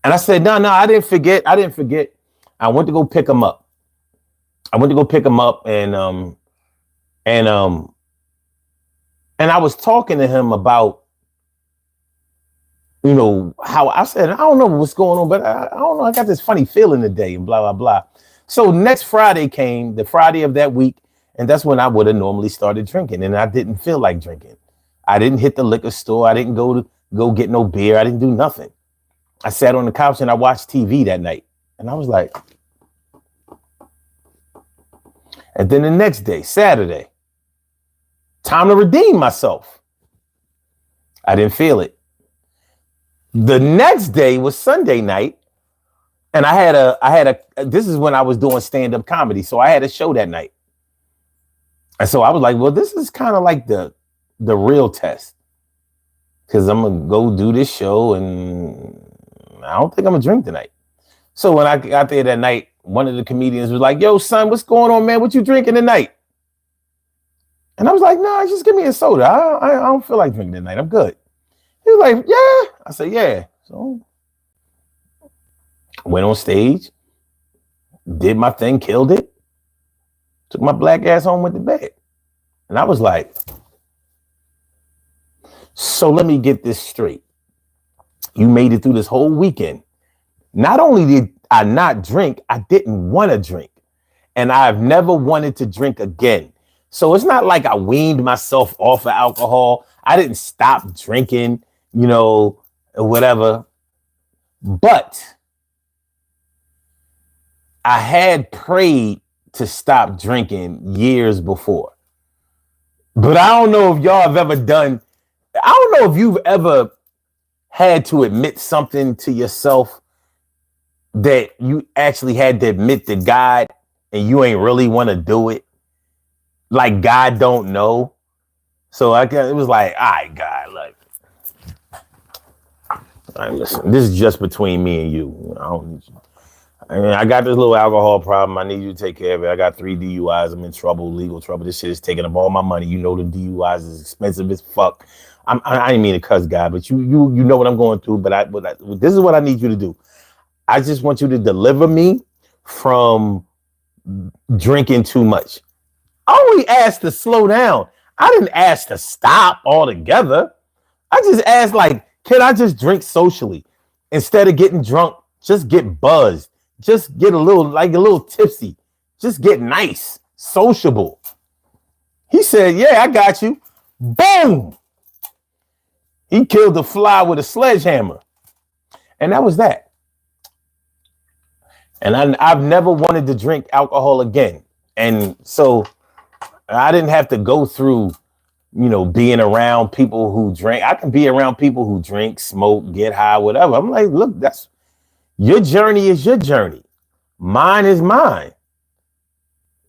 Speaker 1: And I said, no, I didn't forget. I went to go pick him up. And I was talking to him about, how I said, I don't know what's going on, but I don't know. I got this funny feeling today and blah, blah, blah. So next Friday came, the Friday of that week, and that's when I would have normally started drinking, and I didn't feel like drinking. I didn't hit the liquor store. I didn't go get no beer. I didn't do nothing. I sat on the couch and I watched TV that night, and I was like, and then the next day, Saturday, time to redeem myself. I didn't feel it. The next day was Sunday night. And I had a, this is when I was doing stand-up comedy. So I had a show that night. And so I was like, well, this is kind of like the real test. Because I'm going to go do this show and I don't think I'm going to drink tonight. So when I got there that night, one of the comedians was like, yo, son, what's going on, man? What you drinking tonight? And I was like, nah, just give me a soda. I don't feel like drinking tonight. I'm good. He was like, yeah. I said, yeah. So went on stage, did my thing, killed it, took my black ass home, went to bed. And I was like, so let me get this straight. You made it through this whole weekend. Not only did I not drink, I didn't want to drink. And I've never wanted to drink again. So it's not like I weaned myself off of alcohol. I didn't stop drinking, or whatever. But I had prayed to stop drinking years before. But I don't know if y'all have ever done, I don't know if you've ever had to admit something to yourself that you actually had to admit to God and you ain't really want to do it. Like God don't know. So it was like, all right, God, like, all right, listen, this is just between me and you. I got this little alcohol problem. I need you to take care of it. I got 3 DUIs. I'm in trouble, legal trouble. This shit is taking up all my money. The DUIs is expensive as fuck. I didn't mean to cuss, God, but you know what I'm going through. But this is what I need you to do. I just want you to deliver me from drinking too much. I only asked to slow down. I didn't ask to stop altogether. I just asked, like, can I just drink socially? Instead of getting drunk, just get buzzed. Just get a little tipsy. Just get nice, sociable. He said, yeah, I got you. Boom. He killed the fly with a sledgehammer. And that was that. And I've never wanted to drink alcohol again. And so I didn't have to go through, being around people who drink. I can be around people who drink, smoke, get high, whatever. I'm like, look, that's your journey is your journey. Mine is mine.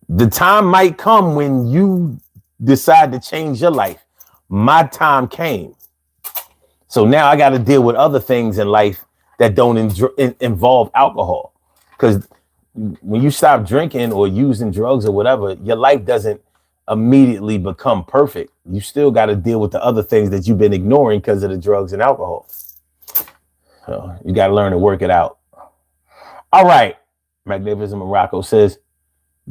Speaker 1: The time might come when you decide to change your life. My time came. So now I got to deal with other things in life that don't involve alcohol. Because when you stop drinking or using drugs or whatever, your life doesn't immediately become perfect. You still got to deal with the other things that you've been ignoring because of the drugs and alcohol. So you got to learn to work it out. All right. Magnificent Morocco says,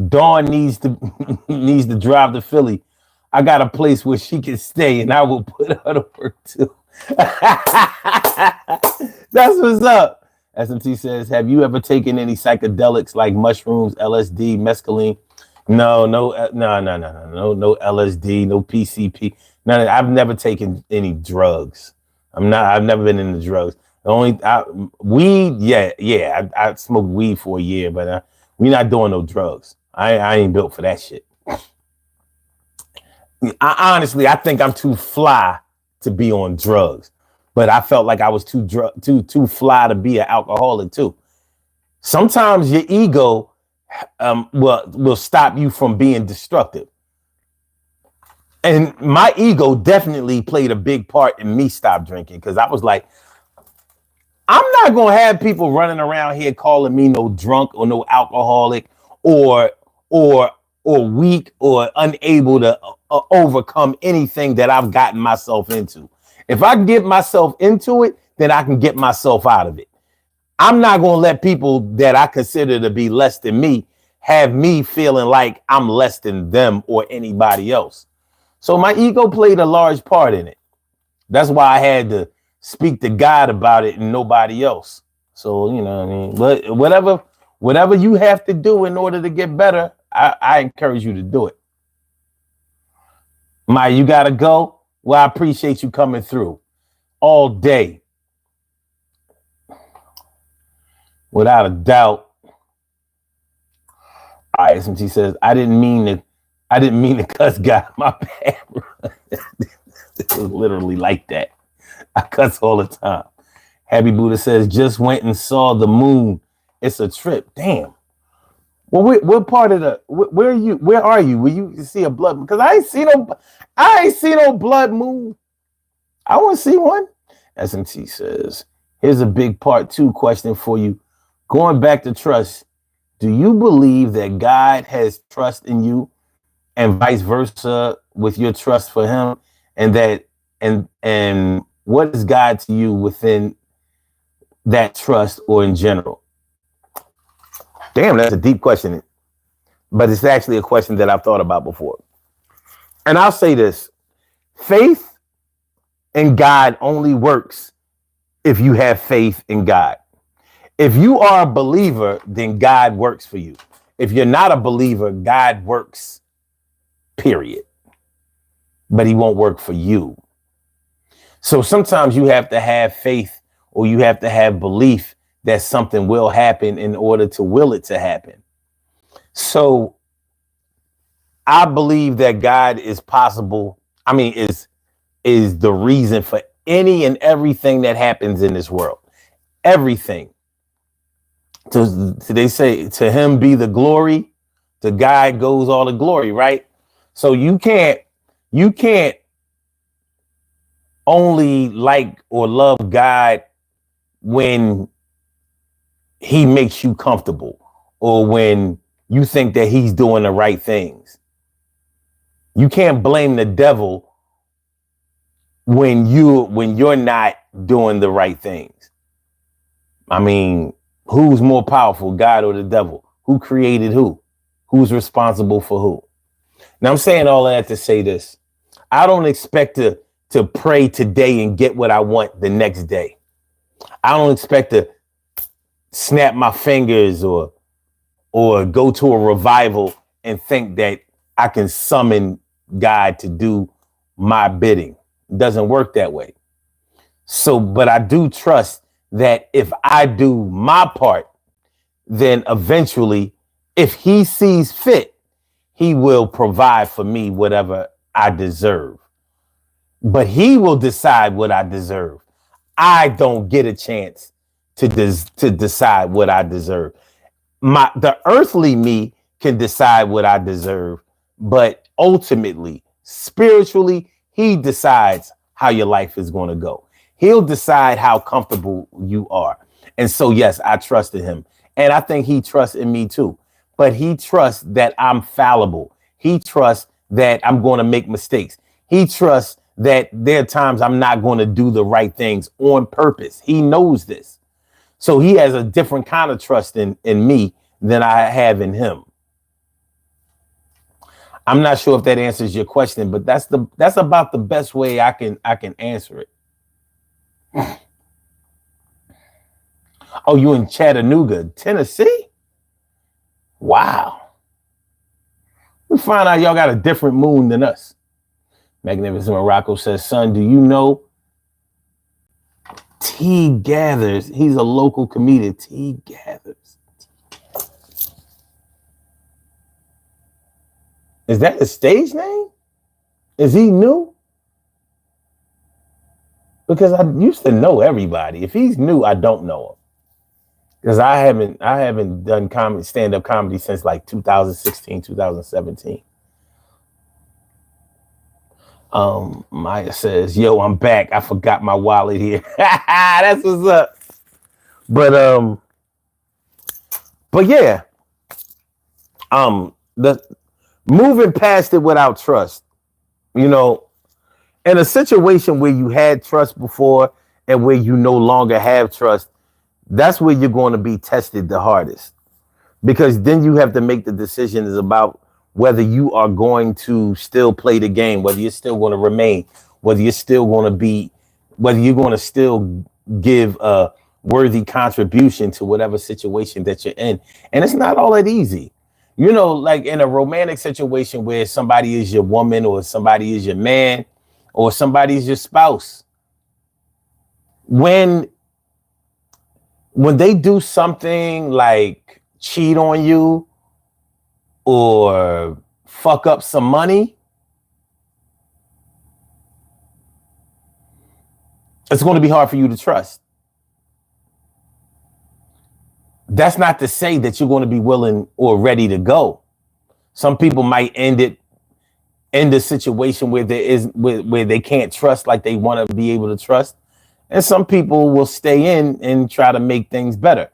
Speaker 1: Dawn needs to drive to Philly. I got a place where she can stay and I will put her to work too. That's what's up. SMT says, have you ever taken any psychedelics like mushrooms, LSD, mescaline? No LSD, no PCP. None. I've never taken any drugs. I've never been into drugs. The only weed, I smoked weed for a year, but we're not doing no drugs. I ain't built for that shit. Honestly, I think I'm too fly to be on drugs, but I felt like I was too fly to be an alcoholic too. Sometimes your ego will stop you from being destructive. And my ego definitely played a big part in me stop drinking, because I was like, I'm not going to have people running around here calling me no drunk or no alcoholic or weak or unable to overcome anything that I've gotten myself into. If I get myself into it, then I can get myself out of it. I'm not going to let people that I consider to be less than me have me feeling like I'm less than them or anybody else. So my ego played a large part in it. That's why I had to speak to God about it and nobody else. So, you know what I mean? But whatever you have to do in order to get better, I encourage you to do it. Maya, you got to go? Well, I appreciate you coming through all day. Without a doubt. All right, SMT says, I didn't mean to cuss God. My bad. It was literally like that. I cuss all the time. Happy Buddha says, just went and saw the moon. It's a trip. Damn. Well, what part of the where are you? Where are you? Will you see a blood? Because I ain't see no blood moon. I want to see one. SMT says, here's a big part 2 question for you. Going back to trust, do you believe that God has trust in you and vice versa with your trust for him? And what is God to you within that trust or in general? Damn, that's a deep question. But it's actually a question that I've thought about before. And I'll say this. Faith in God only works if you have faith in God. If you are a believer, then God works for you. If you're not a believer, God works, period. But he won't work for you. So sometimes you have to have faith or you have to have belief that something will happen in order to will it to happen. So I believe that God is possible. I mean, is the reason for any and everything that happens in this world. Everything. So they say, to him be the glory, to God goes all the glory, right? So you can't only like or love God when he makes you comfortable or when you think that he's doing the right things. You can't blame the devil when you're not doing the right things. I mean, who's more powerful, God or the devil? Who created who? Who's responsible for who? Now I'm saying all of that to say this. I don't expect to pray today and get what I want the next day. I don't expect to snap my fingers or go to a revival and think that I can summon God to do my bidding. It doesn't work that way. So, but I do trust that if I do my part, then eventually, if he sees fit, he will provide for me whatever I deserve. But he will decide what I deserve. I don't get a chance to decide what I deserve. The earthly me can decide what I deserve, but ultimately, spiritually, he decides how your life is going to go. He'll decide how comfortable you are. And so, yes, I trusted him. And I think he trusts in me too. But he trusts that I'm fallible. He trusts that I'm going to make mistakes. He trusts that there are times I'm not going to do the right things on purpose. He knows this. So he has a different kind of trust in me than I have in him. I'm not sure if that answers your question, but that's about the best way I can answer it. Oh, you in Chattanooga, Tennessee? Wow. We find out y'all got a different moon than us. Magnificent Morocco says, son, do you know T Gathers? He's a local comedian. T Gathers. Is that a stage name? Is he new? Because I used to know everybody. If he's new, I don't know him. Because I haven't done comedy, stand-up comedy since like 2016, 2017. Maya says, yo, I'm back. I forgot my wallet here. That's what's up. But yeah. The moving past it without trust, you know, in a situation where you had trust before and where you no longer have trust, that's where you're going to be tested the hardest, because then you have to make the decisions about whether you are going to still play the game, whether you're still going to remain, whether you're still going to be, whether you're going to still give a worthy contribution to whatever situation that you're in. And it's not all that easy. You know, like in a romantic situation where somebody is your woman or somebody is your man or somebody is your spouse, when they do something like cheat on you or fuck up some money, it's going to be hard for you to trust. That's not to say that you're going to be willing or ready to go. Some people might end the situation where where they can't trust like they want to be able to trust. And some people will stay in and try to make things better.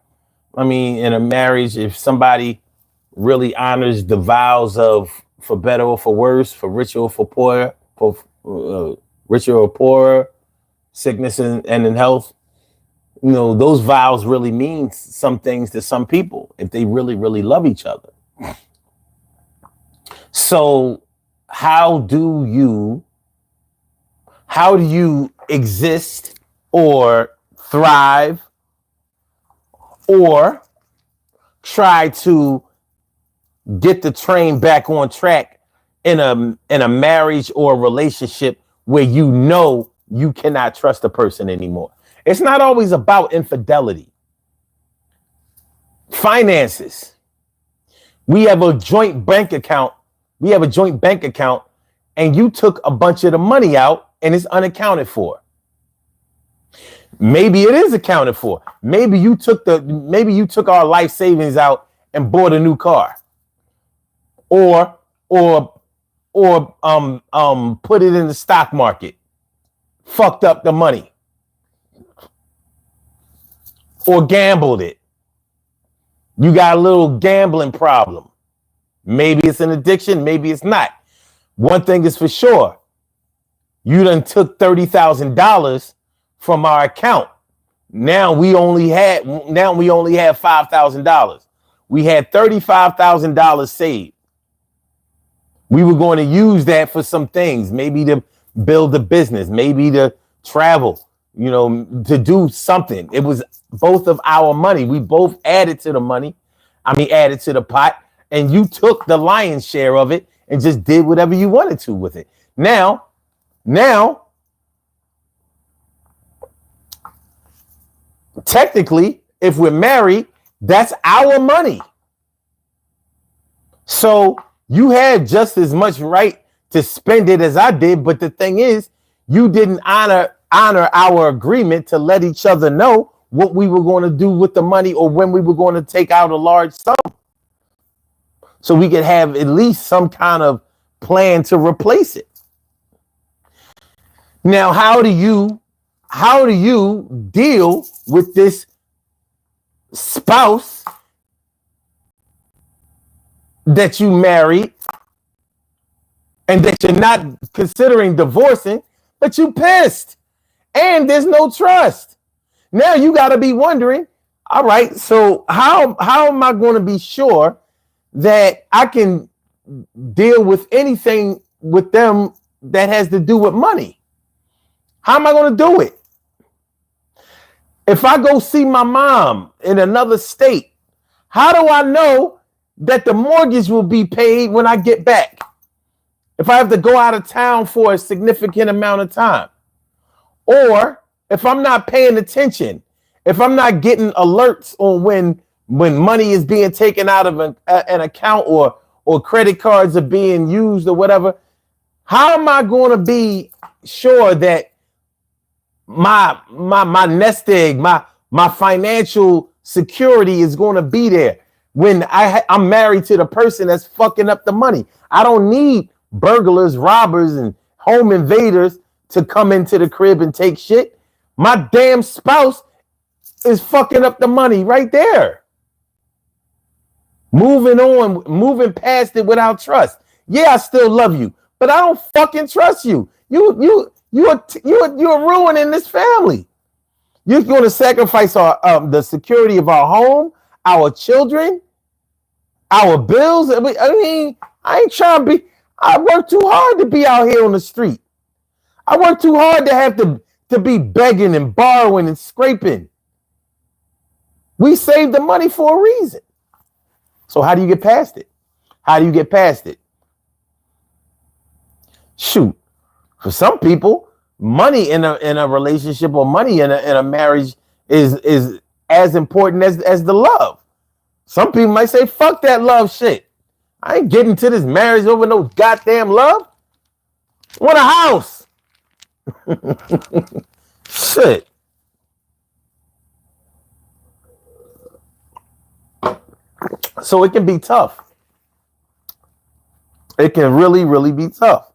Speaker 1: I mean, in a marriage, if somebody really honors the vows of for better or for worse, for richer or for poorer, richer or poorer, sickness and in health, you know, those vows really mean some things to some people if they really, really love each other. So how do you exist or thrive or try to get the train back on track in a marriage or a relationship where you know you cannot trust a person anymore? It's not always about infidelity. Finances. We have a joint bank account. And you took a bunch of the money out and it's unaccounted for. Maybe it is accounted for. Maybe you took our life savings out and bought a new car. Or put it in the stock market. Fucked up the money. Or gambled it. You got a little gambling problem. Maybe it's an addiction, maybe it's not. One thing is for sure. You done took $30,000 from our account. Now we only have $5,000. We had $35,000 saved. We were going to use that for some things, maybe to build a business, maybe to travel, you know, to do something. It was both of our money. We both added to the pot, and you took the lion's share of it and just did whatever you wanted to with it. Now, technically, if we're married, that's our money. So you had just as much right to spend it as I did. But the thing is, you didn't honor our agreement to let each other know what we were going to do with the money or when we were going to take out a large sum. So we could have at least some kind of plan to replace it. Now, how do you how do you deal with this spouse that you married and that you're not considering divorcing, but you pissed and there's no trust? Now you got to be wondering, all right, so how am I going to be sure that I can deal with anything with them that has to do with money? How am I going to do it? If I go see my mom in another state, how do I know that the mortgage will be paid when I get back? If I have to go out of town for a significant amount of time, or if I'm not paying attention, if I'm not getting alerts on when money is being taken out of an account or credit cards are being used or whatever, how am I going to be sure that my nest egg, my financial security is going to be there when I'm married to the person that's fucking up the money? I don't need burglars, robbers, and home invaders to come into the crib and take shit. My damn spouse is fucking up the money right there. Moving on, moving past it without trust. Yeah, I still love you, but I don't fucking trust you. You're ruining this family. You're going to sacrifice the security of our home, our children, our bills. I mean, I ain't trying to be. I work too hard to be out here on the street. I work too hard to have to be begging and borrowing and scraping. We saved the money for a reason. So how do you get past it? How do you get past it? Shoot, for some people, money in a relationship or money in a marriage is as important as the love. Some people might say, fuck that love shit. I ain't getting to this marriage over no goddamn love. I want a house. Shit. So it can be tough. It can really, really be tough.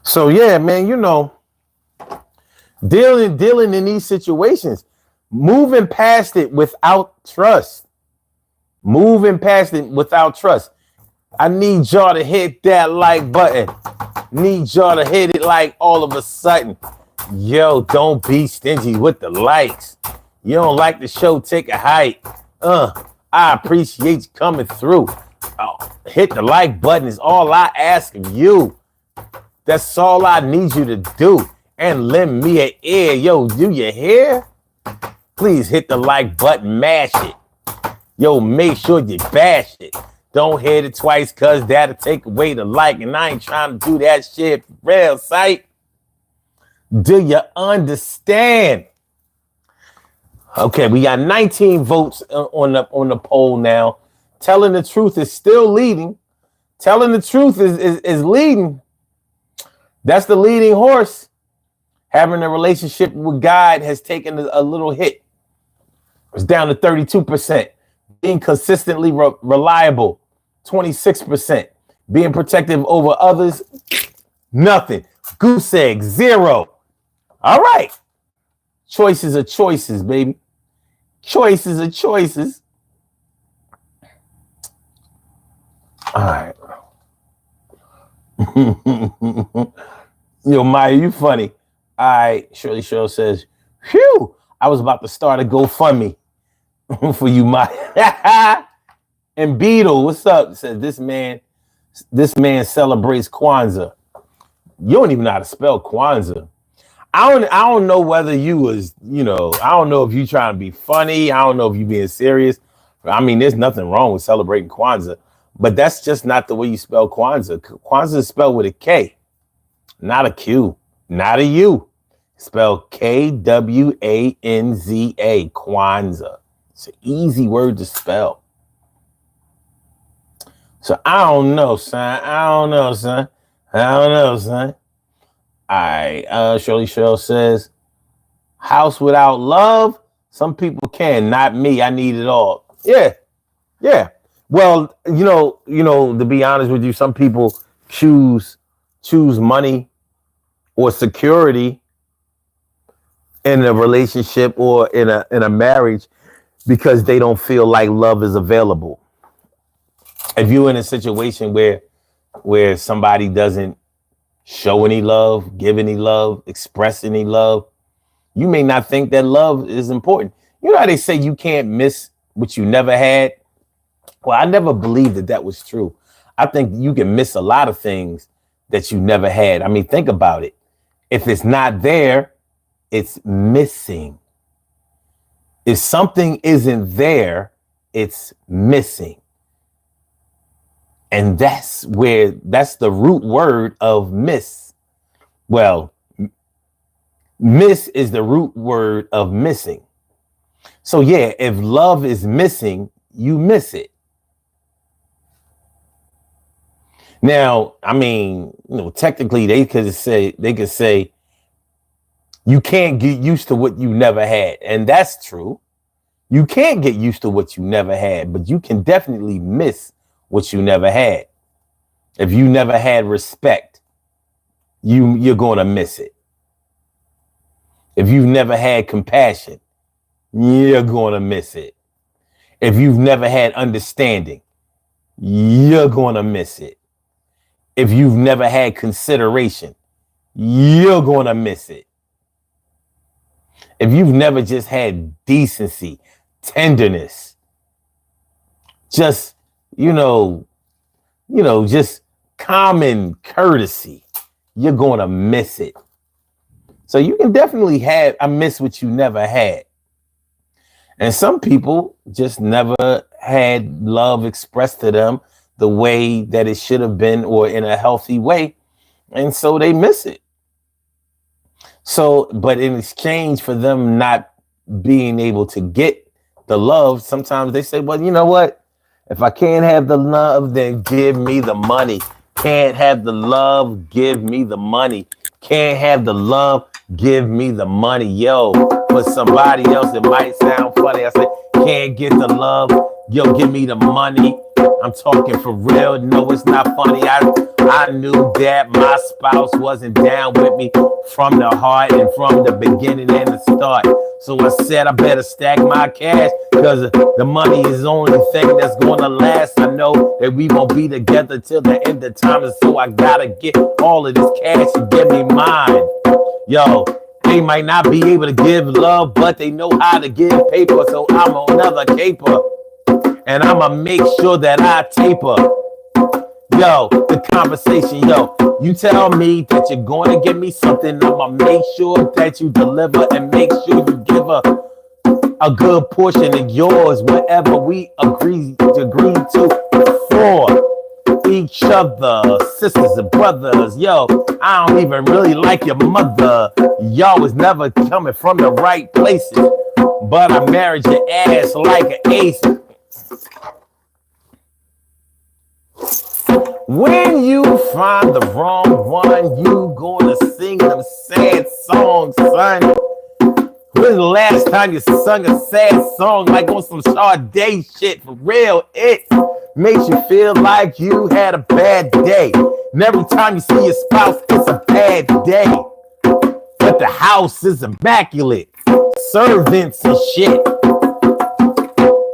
Speaker 1: So yeah, man, you know, dealing in these situations, moving past it without trust. Moving past it without trust. I need y'all to hit that like button. Need y'all to hit it like all of a sudden. Yo, don't be stingy with the likes. You don't like the show, take a hike. I appreciate you coming through. Hit the like button is all I ask of you. That's all I need you to do. And lend me an ear. Yo, do you hear? Please hit the like button, mash it. Yo, make sure you bash it. Don't hit it twice, cause that'll take away the like. And I ain't trying to do that shit for real, sight. Do you understand? Okay, we got 19 votes on the poll now. Telling the truth is still leading. Telling the truth is leading. That's the leading horse. Having a relationship with God has taken a little hit. It's down to 32%. Being consistently reliable, 26%. Being protective over others, nothing. Goose egg, 0. All right. Choices are choices, baby. Choices are choices. All right. Yo, Maya, you funny. All right. Shirley Cheryl says, phew, I was about to start a GoFundMe for you, Maya. And Beetle, what's up? Says this man celebrates Kwanzaa. You don't even know how to spell Kwanzaa. I don't know whether you was, I don't know if you trying to be funny. I don't know if you being serious. I mean, there's nothing wrong with celebrating Kwanzaa, but that's just not the way you spell Kwanzaa. Kwanzaa is spelled with a K, not a Q, not a U. Spelled Kwanza, Kwanzaa. It's an easy word to spell. So I don't know, son. All right. Shirley Cheryl says, house without love. Some people can, not me. I need it all. Yeah. Well, to be honest with you, some people choose choose money or security in a relationship or in a marriage because they don't feel like love is available. If you're in a situation where somebody doesn't show any love, give any love, express any love, you may not think that love is important. You know how they say you can't miss what you never had? Well, I never believed that was true. I think you can miss a lot of things that you never had. I mean, think about it. If it's not there, it's missing. If something isn't there, it's missing. And that's the root word of miss. Well, miss is the root word of missing. So yeah, if love is missing, you miss it. Now, I mean, technically they could say you can't get used to what you never had. And that's true. You can't get used to what you never had, but you can definitely miss what you never had. If you never had respect, you're going to miss it. If you've never had compassion, you're going to miss it. If you've never had understanding, you're going to miss it. If you've never had consideration, you're going to miss it. If you've never just had decency, tenderness, just, just common courtesy, you're going to miss it. So you can definitely miss what you never had. And some people just never had love expressed to them the way that it should have been or in a healthy way. And so they miss it. So, but in exchange for them not being able to get the love, sometimes they say, well, you know what? If I can't have the love, then give me the money. Can't have the love, give me the money. Can't have the love, give me the money. Yo, for somebody else, it might sound funny. I say, can't get the love, yo, give me the money. I'm talking for real. No, it's not funny. I knew that my spouse wasn't down with me from the heart and from the beginning and the start. So I said I better stack my cash because the money is the only thing that's going to last. I know that we won't be together till the end of time. And so I got to get all of this cash and give me mine. Yo, they might not be able to give love, but they know how to give paper. So I'm another caper. And I'ma make sure that I taper. Yo, the conversation, yo. You tell me that you're going to give me something. I'ma make sure that you deliver and make sure you give a good portion of yours, whatever we agree to for each other, sisters and brothers. Yo, I don't even really like your mother. Y'all was never coming from the right places, but I married your ass like an ace. When you find the wrong one, you gonna sing them sad songs, son. When's the last time you sung a sad song like on some Sade shit? For real, it makes you feel like you had a bad day. And every time you see your spouse, it's a bad day. But the house is immaculate. Servants and shit.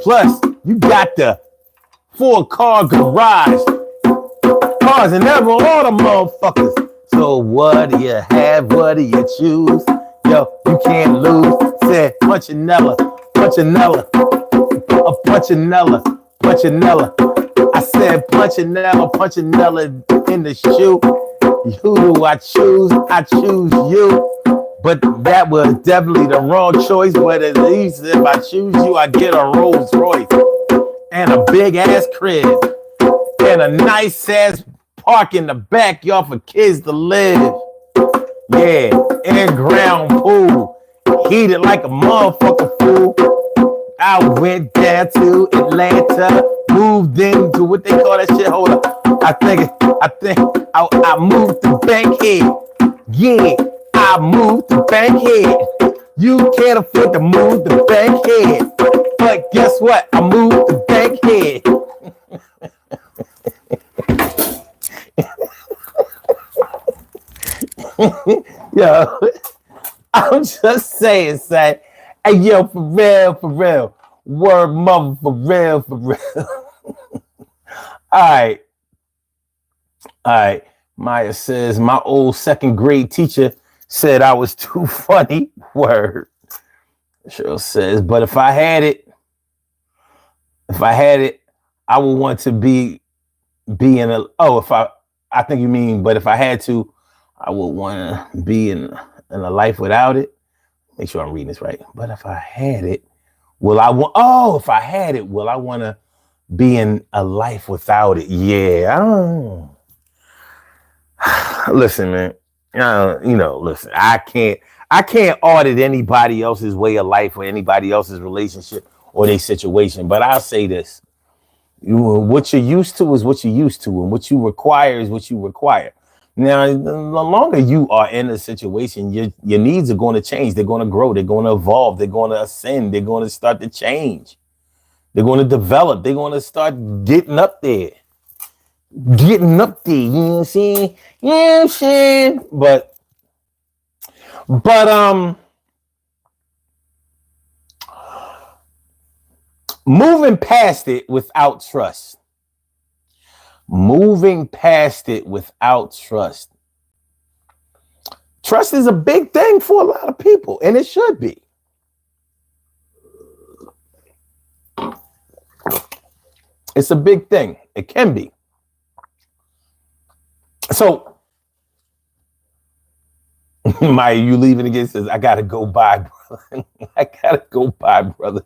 Speaker 1: Plus, you got the 4-car garage. Cars and never all the motherfuckers. So what do you have? What do you choose? Yo, you can't lose. Said Punchinella. I said Punchinella in the shoe. Who do I choose? I choose you. But that was definitely the wrong choice. But at least if I choose you, I get a Rolls Royce and a big ass crib and a nice ass park in the backyard for kids to live. Yeah, in-ground pool, heated like a motherfucker fool. I went down to Atlanta, moved into what they call that shit. Hold up, I think I moved to Bankhead. Yeah, I moved to Bankhead. You can't afford to move to Bankhead, but guess what? I moved to Bankhead. Yo, I'm just saying, son. Hey, yo, for real, for real. Word mother, for real, for real. All right. All right. Maya says, my old second grade teacher said I was too funny. Word. Cheryl says, but if I had it, I would want to be in a, oh, I think you mean, but if I had to, I would want to be in a life without it. Make sure I'm reading this right. But if I had it, if I had it, will I want to be in a life without it? Yeah, I don't. Listen, man. Listen. I can't audit anybody else's way of life or anybody else's relationship or their situation. But I'll say this: what you're used to is what you're used to, and what you require is what you require. Now, the longer you are in a situation, your needs are going to change. They're going to grow. They're going to evolve. They're going to ascend. They're going to start to change. They're going to develop. They're going to start getting up there. You know what I'm saying? Yeah, I'm saying. But moving past it without trust. Moving past it without trust. Trust is a big thing for a lot of people, and it should be. It's a big thing. It can be. So, Maya, you leaving again? Says, I gotta go by, brother. I gotta go by, brother.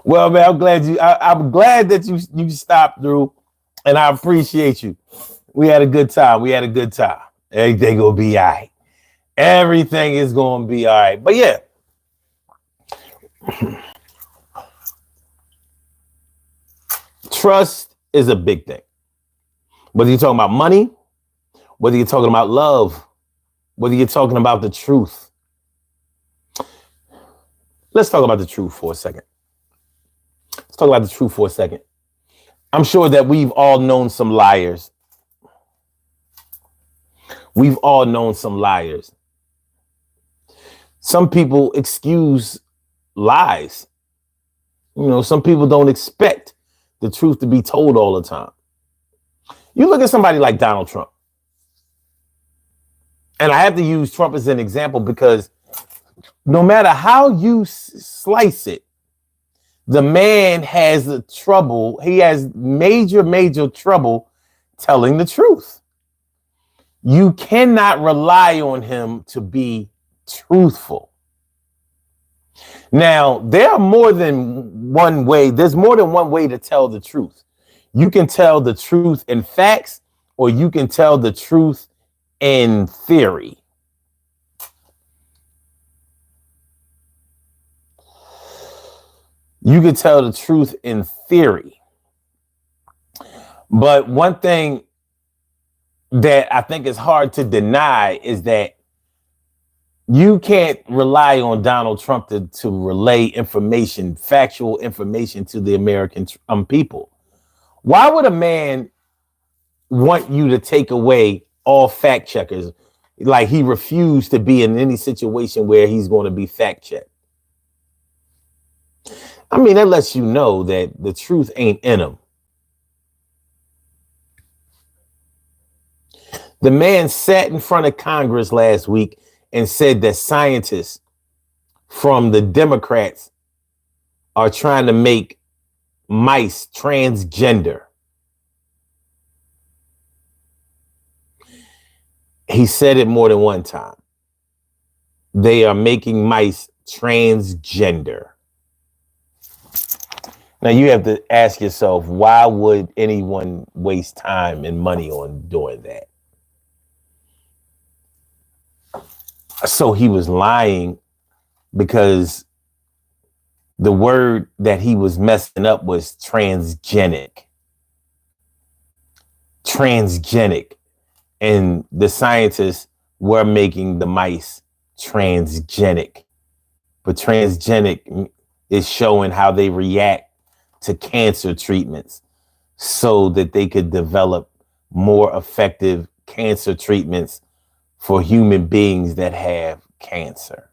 Speaker 1: Well, man, I'm glad that you stopped through, and I appreciate you. We had a good time. Everything gonna be all right. Everything is gonna be all right. But yeah. Trust is a big thing. Whether you're talking about money, whether you're talking about love, whether you're talking about the truth. Let's talk about the truth for a second. I'm sure that we've all known some liars. Some people excuse lies. Some people don't expect the truth to be told all the time. You look at somebody like Donald Trump. And I have to use Trump as an example because no matter how you slice it, the man has trouble. He has major trouble telling the truth. You cannot rely on him to be truthful. Now, there are more than one way. There's more than one way to tell the truth. You can tell the truth in facts, or you can tell the truth in theory. You can tell the truth in theory. But one thing that I think is hard to deny is that you can't rely on Donald Trump to relay information, factual information to the American people. Why would a man want you to take away all fact checkers? Like he refused to be in any situation where he's going to be fact checked. I mean, that lets you know that the truth ain't in him. The man sat in front of Congress last week and said that scientists from the Democrats are trying to make mice transgender. He said it more than one time. They are making mice transgender. Now you have to ask yourself, why would anyone waste time and money on doing that? So he was lying because the word that he was messing up was transgenic. And the scientists were making the mice transgenic. But transgenic is showing how they react to cancer treatments so that they could develop more effective cancer treatments for human beings that have cancer.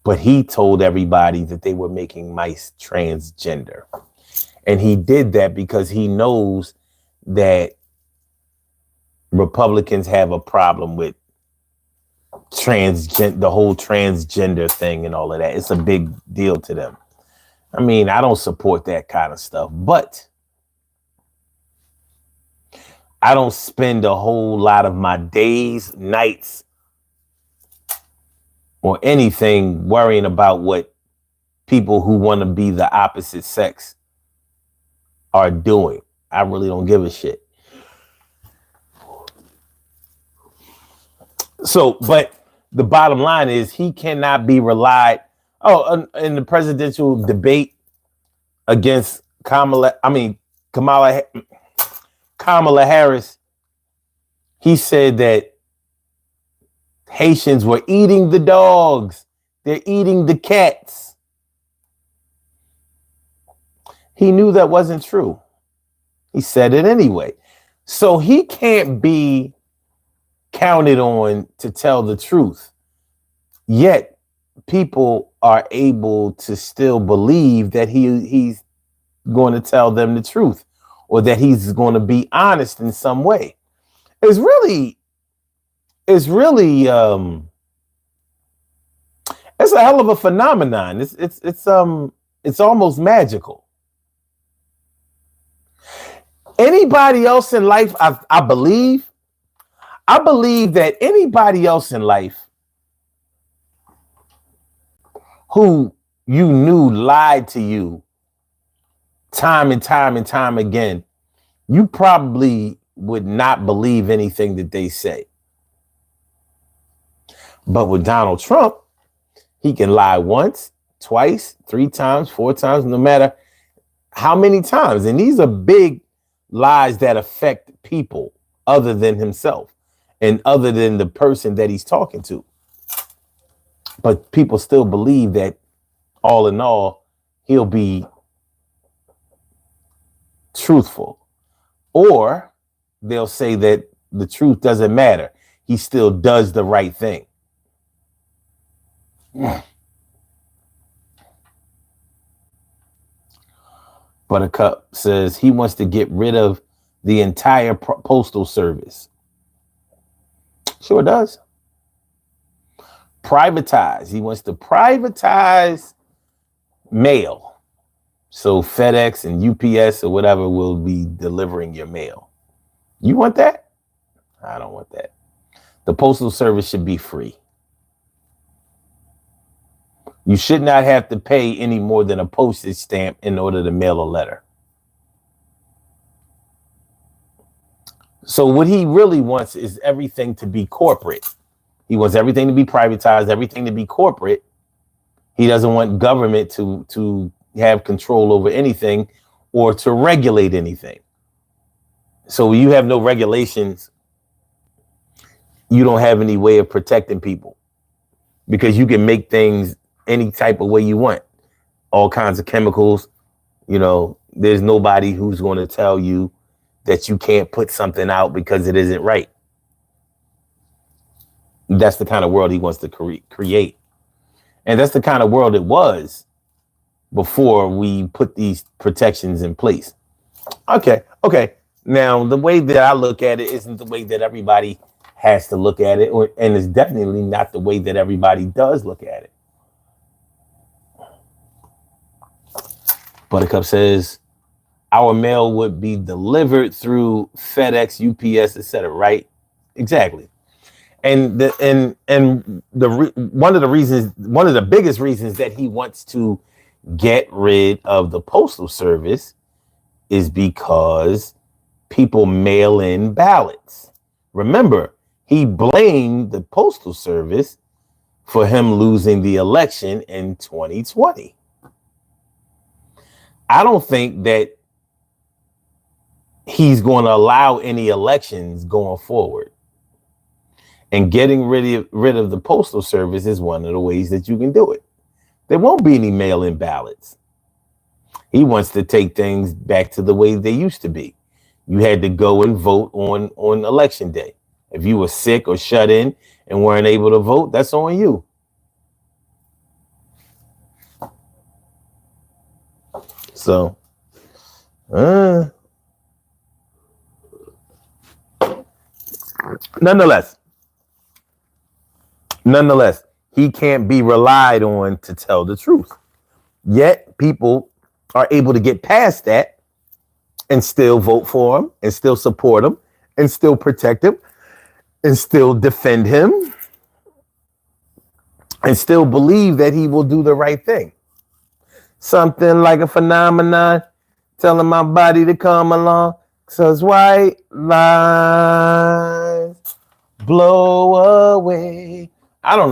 Speaker 1: But he told everybody that they were making mice transgender. And he did that because he knows that Republicans have a problem with the whole transgender thing and all of that. It's a big deal to them. I mean, I don't support that kind of stuff, but I don't spend a whole lot of my days, nights, or anything worrying about what people who want to be the opposite sex are doing. I really don't give a shit. So, but the bottom line is he cannot be relied. Oh, in the presidential debate against Kamala Harris, he said that Haitians were eating the dogs. They're eating the cats. He knew that wasn't true. He said it anyway. So he can't be counted on to tell the truth. Yet people are able to still believe that he's going to tell them the truth, or that he's going to be honest in some way. It's really it's a hell of a phenomenon. It's almost magical. Anybody else in life, I believe that anybody else in life who you knew lied to you time and time and time again, you probably would not believe anything that they say. But with Donald Trump, he can lie once, twice, 3 times, 4 times, no matter how many times. And these are big lies that affect people other than himself and other than the person that he's talking to. But people still believe that all in all, he'll be truthful. Or they'll say that the truth doesn't matter. He still does the right thing. Buttercup says he wants to get rid of the entire postal service. Sure does. Privatize. He wants to privatize mail. So FedEx and UPS or whatever will be delivering your mail. You want that? I don't want that. The postal service should be free. You should not have to pay any more than a postage stamp in order to mail a letter. So what he really wants is everything to be corporate. He wants everything to be privatized, everything to be corporate. He doesn't want government to have control over anything or to regulate anything. So you have no regulations. You don't have any way of protecting people because you can make things any type of way you want. All kinds of chemicals. You know, there's nobody who's going to tell you that you can't put something out because it isn't right. That's the kind of world he wants to create. And that's the kind of world it was before we put these protections in place. Okay. Now, the way that I look at it isn't the way that everybody has to look at it, and it's definitely not the way that everybody does look at it. Buttercup says, our mail would be delivered through FedEx, UPS, etc. Right? Exactly. And one of the biggest reasons that he wants to get rid of the postal service is because people mail in ballots. Remember, he blamed the postal service for him losing the election in 2020. I don't think that he's going to allow any elections going forward. And getting rid of the postal service is one of the ways that you can do it. There won't be any mail-in ballots. He wants to take things back to the way they used to be. You had to go and vote on election day. If you were sick or shut in and weren't able to vote, that's on you. So, nonetheless, he can't be relied on to tell the truth. Yet people are able to get past that and still vote for him and still support him and still protect him and still defend him and still believe that he will do the right thing. Something like a phenomenon telling my body to come along. Cause white lies blow away. I don't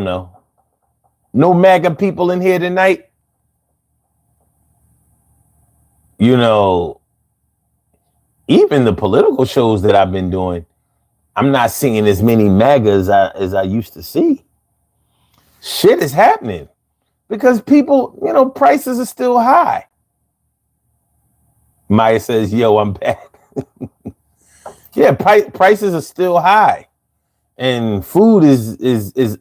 Speaker 1: know. No MAGA people in here tonight. You know, even the political shows that I've been doing, I'm not seeing as many MAGAs as I used to see. Shit is happening because people, prices are still high. Maya says, yo, I'm back. Yeah, prices are still high. And food is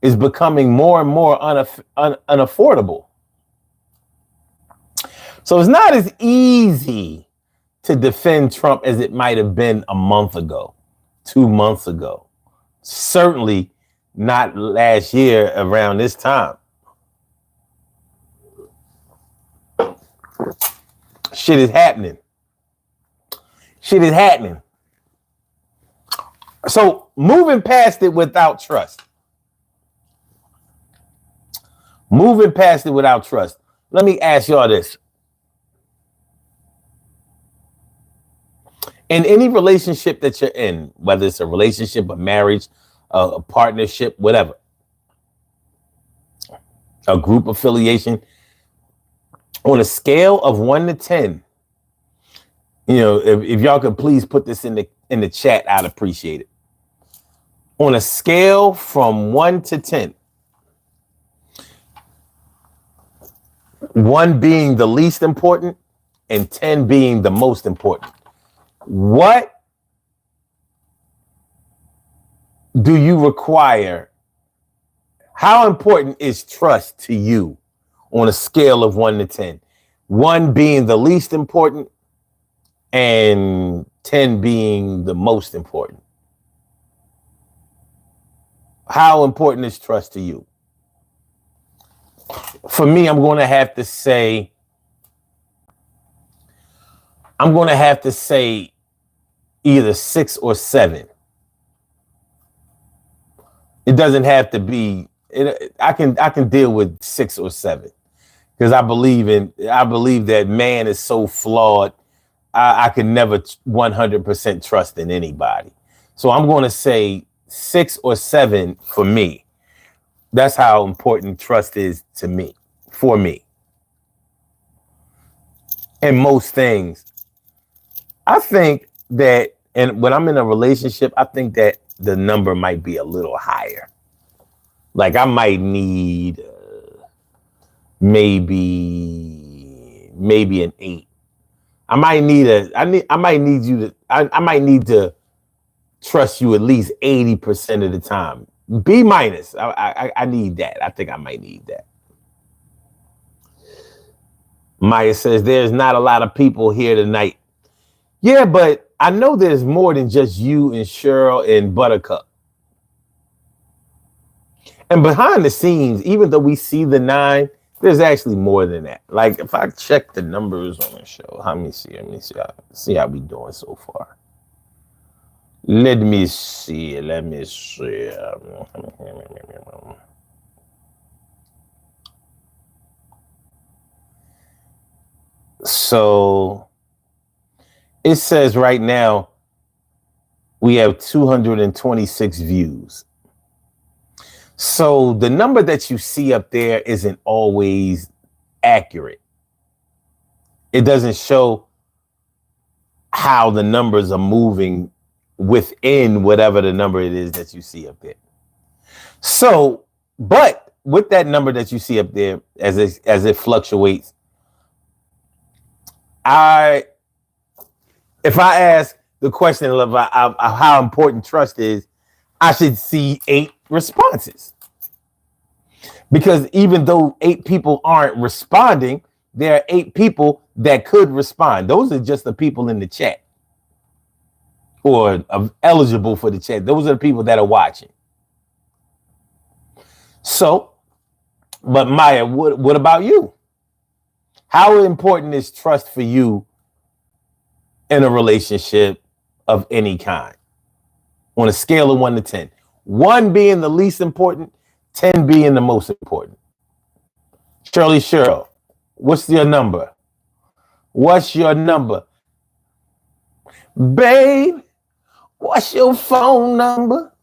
Speaker 1: becoming more and more unaffordable. So it's not as easy to defend Trump as it might have been a month ago, 2 months ago. Certainly not last year around this time. Shit is happening. So moving past it without trust. Let me ask y'all this. In any relationship that you're in, whether it's a relationship, a marriage, a partnership, whatever, a group affiliation, on a scale of 1 to 10, if y'all could please put this in the chat, I'd appreciate it. On a scale from 1 to 10, 1 being the least important and 10 being the most important, what do you require? How important is trust to you on a scale of 1 to 10? 1 being the least important and 10 being the most important. How important is trust to you? For me, I'm going to have to say either 6 or 7. It doesn't have to be. I can deal with 6 or 7 because I believe that man is so flawed. I can never 100% trust in anybody. So I'm going to say 6 or 7 for me. That's how important trust is to me, for me. And most things, I think that, and when I'm in a relationship, I think that the number might be a little higher. Like I might need maybe an 8. I might need to trust you at least 80% of the time. B minus. I need that. I think I might need that. Maya says there's not a lot of people here tonight. Yeah, but I know there's more than just you and Cheryl and Buttercup. And behind the scenes, even though we see the 9, there's actually more than that. Like if I check the numbers on the show, let me see how we doing so far. Let me see. So it says right now we have 226 views. So the number that you see up there isn't always accurate. It doesn't show how the numbers are moving within whatever the number it is that you see up there. So, but with that number that you see up there, as it fluctuates, if I ask the question of how important trust is, I should see 8 responses. Because even though 8 people aren't responding, there are 8 people that could respond. Those are just the people in the chat or eligible for the chat. Those are the people that are watching. So, but Maya, what about you? How important is trust for you in a relationship of any kind? On a scale of 1 to 10. 1 being the least important, 10 being the most important. Shirley Cheryl, what's your number? What's your number? Babe, what's your phone number?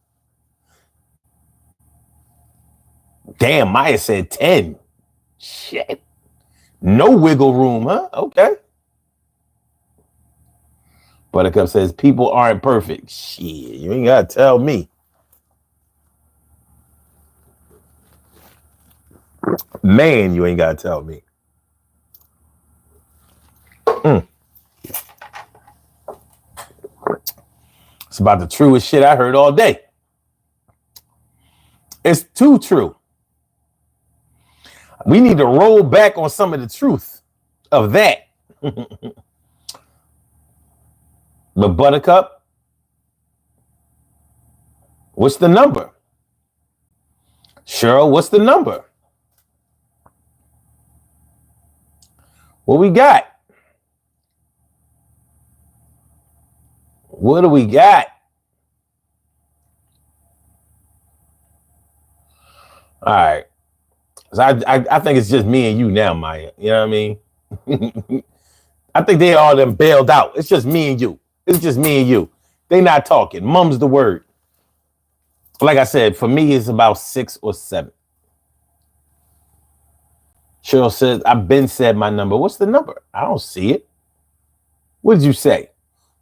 Speaker 1: Damn, Maya said 10. Shit. No wiggle room, huh? Okay. Buttercup says people aren't perfect. Shit, you ain't gotta tell me. Man, you ain't gotta tell me. It's about the truest shit I heard all day. It's too true. We need to roll back on some of the truth of that. But Buttercup, what's the number? Cheryl, what's the number? What we got? What do we got? All right. So I think it's just me and you now, Maya. You know what I mean? I think they all them bailed out. It's just me and you. It's just me and you. They not talking. Mum's the word. Like I said, for me, it's about 6 or 7. Cheryl says, I've been said my number. What's the number? I don't see it. What did you say?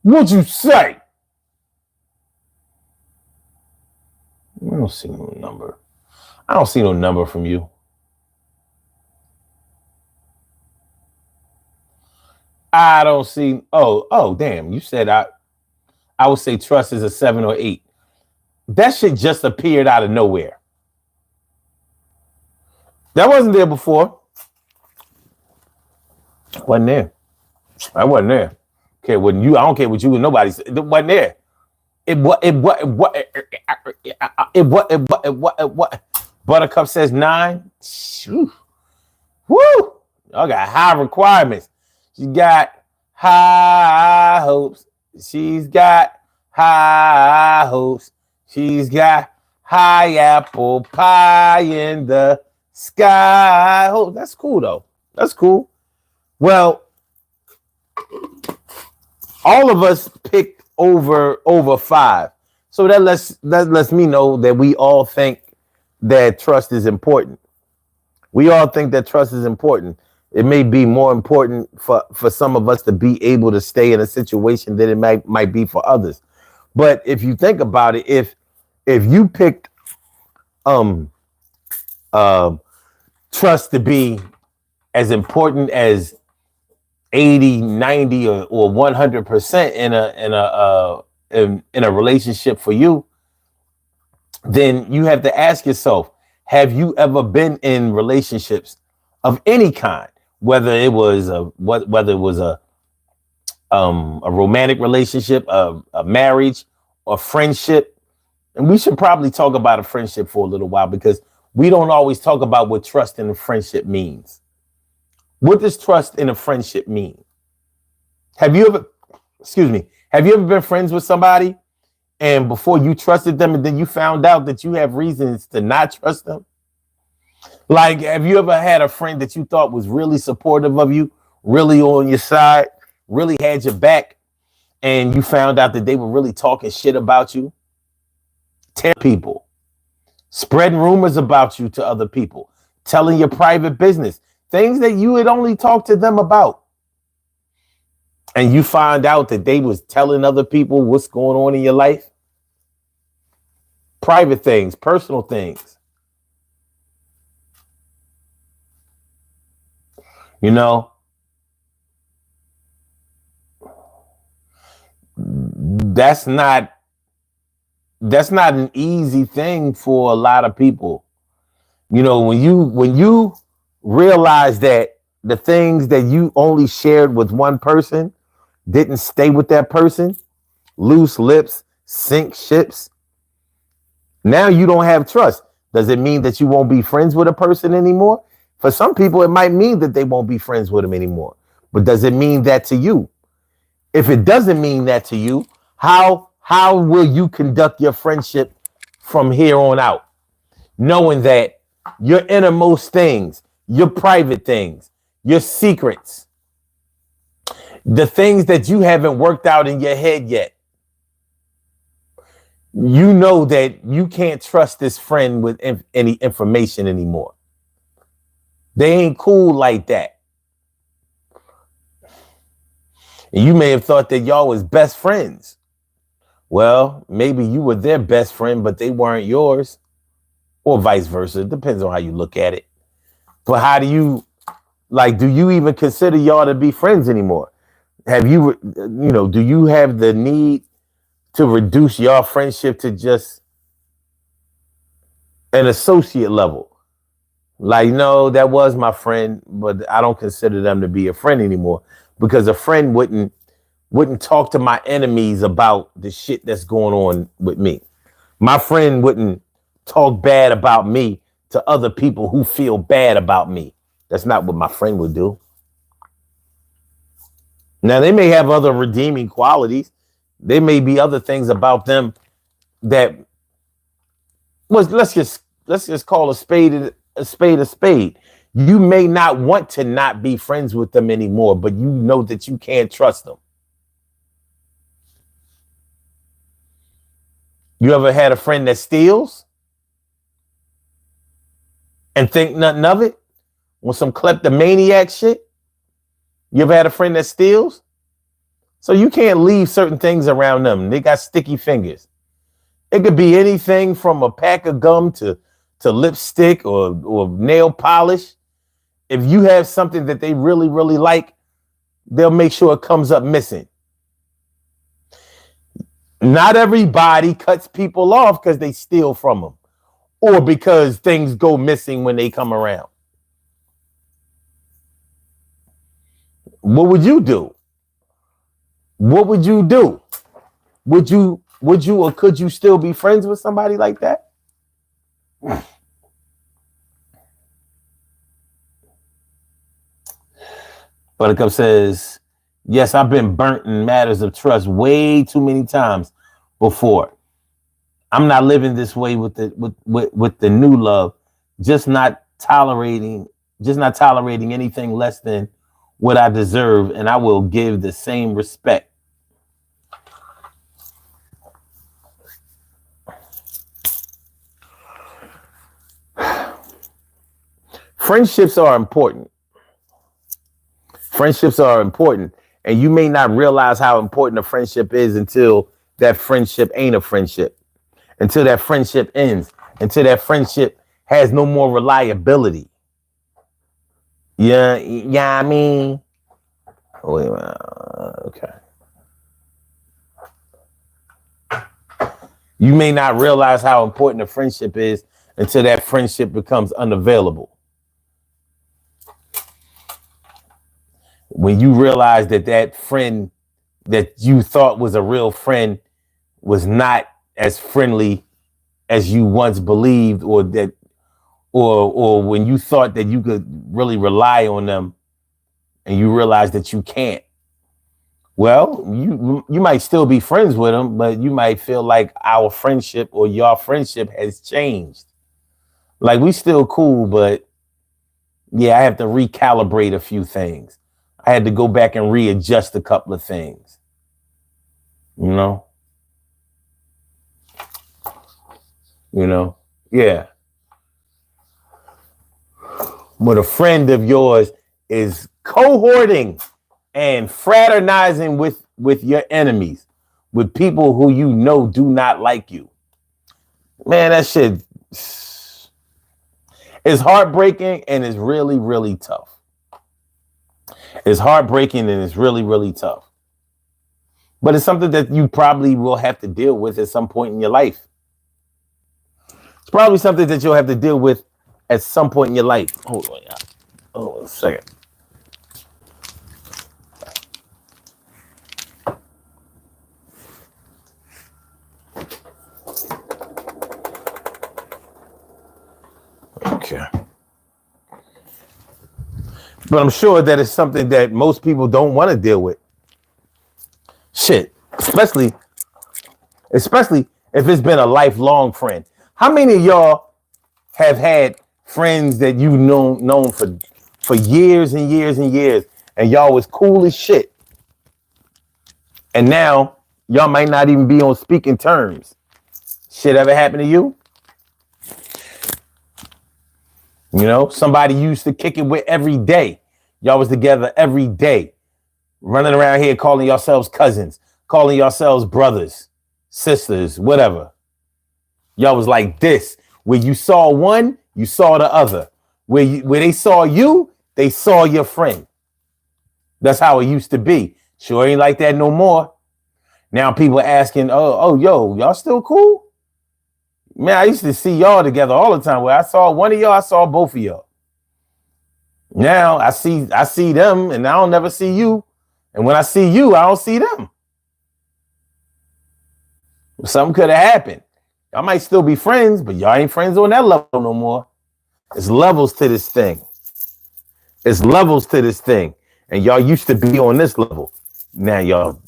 Speaker 1: What'd you say? I don't see no number. I don't see no number from you. I don't see. Oh, damn. You said I would say trust is a 7 or 8. That shit just appeared out of nowhere. That wasn't there before. Wasn't there. I wasn't there. Okay, when you, I don't care what you and nobody said. It wasn't there. It what? Buttercup says 9. Woo! Y'all got high requirements. She got high hopes. She's got high hopes. She's got high apple pie in the sky. Oh, that's cool though. That's cool. Well, all of us picked over 5. So that lets me know that we all think that trust is important. We all think that trust is important. It may be more important for some of us to be able to stay in a situation than it might be for others. But if you think about it, if you picked trust to be as important as 80, 90 or 100% in a relationship for you, then you have to ask yourself, have you ever been in relationships of any kind, whether it was a romantic relationship, a marriage, or friendship? And we should probably talk about a friendship for a little while, because we don't always talk about what trust in a friendship means. What does trust in a friendship mean? Have you ever been friends with somebody and before you trusted them and then you found out that you have reasons to not trust them? Like, have you ever had a friend that you thought was really supportive of you, really on your side, really had your back, and you found out that they were really talking shit about you? Tell people, spreading rumors about you to other people, telling your private business, things that you had only talked to them about. And you find out that they was telling other people what's going on in your life. Private things, personal things. You know, that's not an easy thing for a lot of people. You know, when you realize that the things that you only shared with one person didn't stay with that person, loose lips, sink ships. Now you don't have trust. Does it mean that you won't be friends with a person anymore? For some people, it might mean that they won't be friends with them anymore. But does it mean that to you? If it doesn't mean that to you, how will you conduct your friendship from here on out? Knowing that your innermost things, your private things, your secrets, the things that you haven't worked out in your head yet, you know that you can't trust this friend with any information anymore. They ain't cool like that. And you may have thought that y'all was best friends. Well, maybe you were their best friend, but they weren't yours, or vice versa. It depends on how you look at it. But how do you, do you even consider y'all to be friends anymore? Have you, do you have the need to reduce your friendship to just an associate level? Like, no, that was my friend, but I don't consider them to be a friend anymore, because a friend wouldn't talk to my enemies about the shit that's going on with me. My friend wouldn't talk bad about me to other people who feel bad about me. That's not what my friend would do. Now, they may have other redeeming qualities. There may be other things about them that let's just call a spade a spade. You may not want to not be friends with them anymore, but you know that you can't trust them. You ever had a friend that steals and think nothing of it? On some kleptomaniac shit? You ever had a friend that steals? So you can't leave certain things around them. They got sticky fingers. It could be anything from a pack of gum to lipstick or nail polish. If you have something that they really, really like, they'll make sure it comes up missing. Not everybody cuts people off because they steal from them or because things go missing when they come around. What would you do? What would you do? Would you or could you still be friends with somebody like that? Buttercup says, yes, I've been burnt in matters of trust way too many times before. I'm not living this way with the new love, just not tolerating anything less than what I deserve, and I will give the same respect. Friendships are important. Friendships are important. And you may not realize how important a friendship is until that friendship ain't a friendship. Until that friendship ends. Until that friendship has no more reliability. Yeah, I mean. Wait a minute. Okay. You may not realize how important a friendship is until that friendship becomes unavailable. When you realize that friend that you thought was a real friend was not as friendly as you once believed, or when you thought that you could really rely on them and you realize that you can't. Well, you might still be friends with them, but you might feel like our friendship or your friendship has changed. Like, we still cool, but yeah, I have to recalibrate a few things. I had to go back and readjust a couple of things. Yeah. When a friend of yours is cohorting and fraternizing with your enemies, with people who you know do not like you, man, that shit is heartbreaking and it's really, really tough. It's heartbreaking and it's really, really tough. But it's something that you probably will have to deal with at some point in your life. It's probably something that you'll have to deal with at some point in your life. Hold on, y'all. Hold on a second. Okay. But I'm sure that it's something that most people don't want to deal with. Shit. Especially if it's been a lifelong friend. How many of y'all have had friends that you've known for years and years and years, and y'all was cool as shit, and now y'all might not even be on speaking terms? Shit ever happened to you? You know, somebody you used to kick it with every day. Y'all was together every day, running around here calling yourselves cousins, calling yourselves brothers, sisters, whatever. Y'all was like this. Where you saw one, you saw the other. Where they saw you, they saw your friend. That's how it used to be. Sure ain't like that no more. Now people asking, yo, y'all still cool? Man, I used to see y'all together all the time. Where I saw one of y'all, I saw both of y'all. Now I see them, and I don't never see you. And when I see you, I don't see them. Something could have happened. Y'all might still be friends, but y'all ain't friends on that level no more. It's levels to this thing. It's levels to this thing. And y'all used to be on this level. Now y'all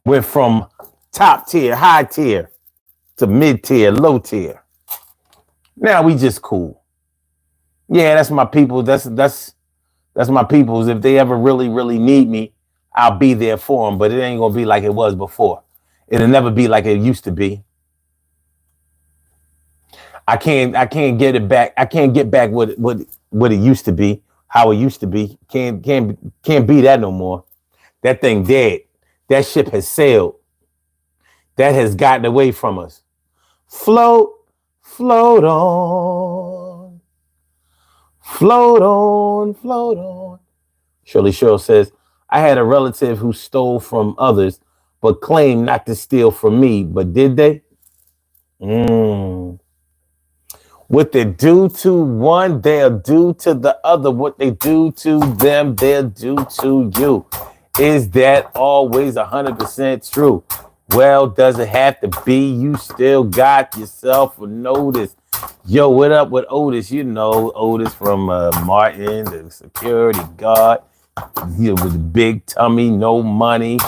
Speaker 1: went from top tier, high tier, to mid tier, low tier. Now we just cool. Yeah, that's my people. That's my peoples. If they ever really, really need me, I'll be there for them. But it ain't gonna be like it was before. It'll never be like it used to be. I can't get it back. I can't get back what it used to be, how it used to be. Can't be that no more. That thing dead. That ship has sailed. That has gotten away from us. Float on. Float on, float on. Shirley Cheryl says, I had a relative who stole from others, but claimed not to steal from me. But did they? What they do to one, they'll do to the other. What they do to them, they'll do to you. Is that always 100% true? Well, does it have to be? You still got yourself a notice. Yo, what up with Otis? You know Otis from Martin, the security guard. He with the big tummy, no money.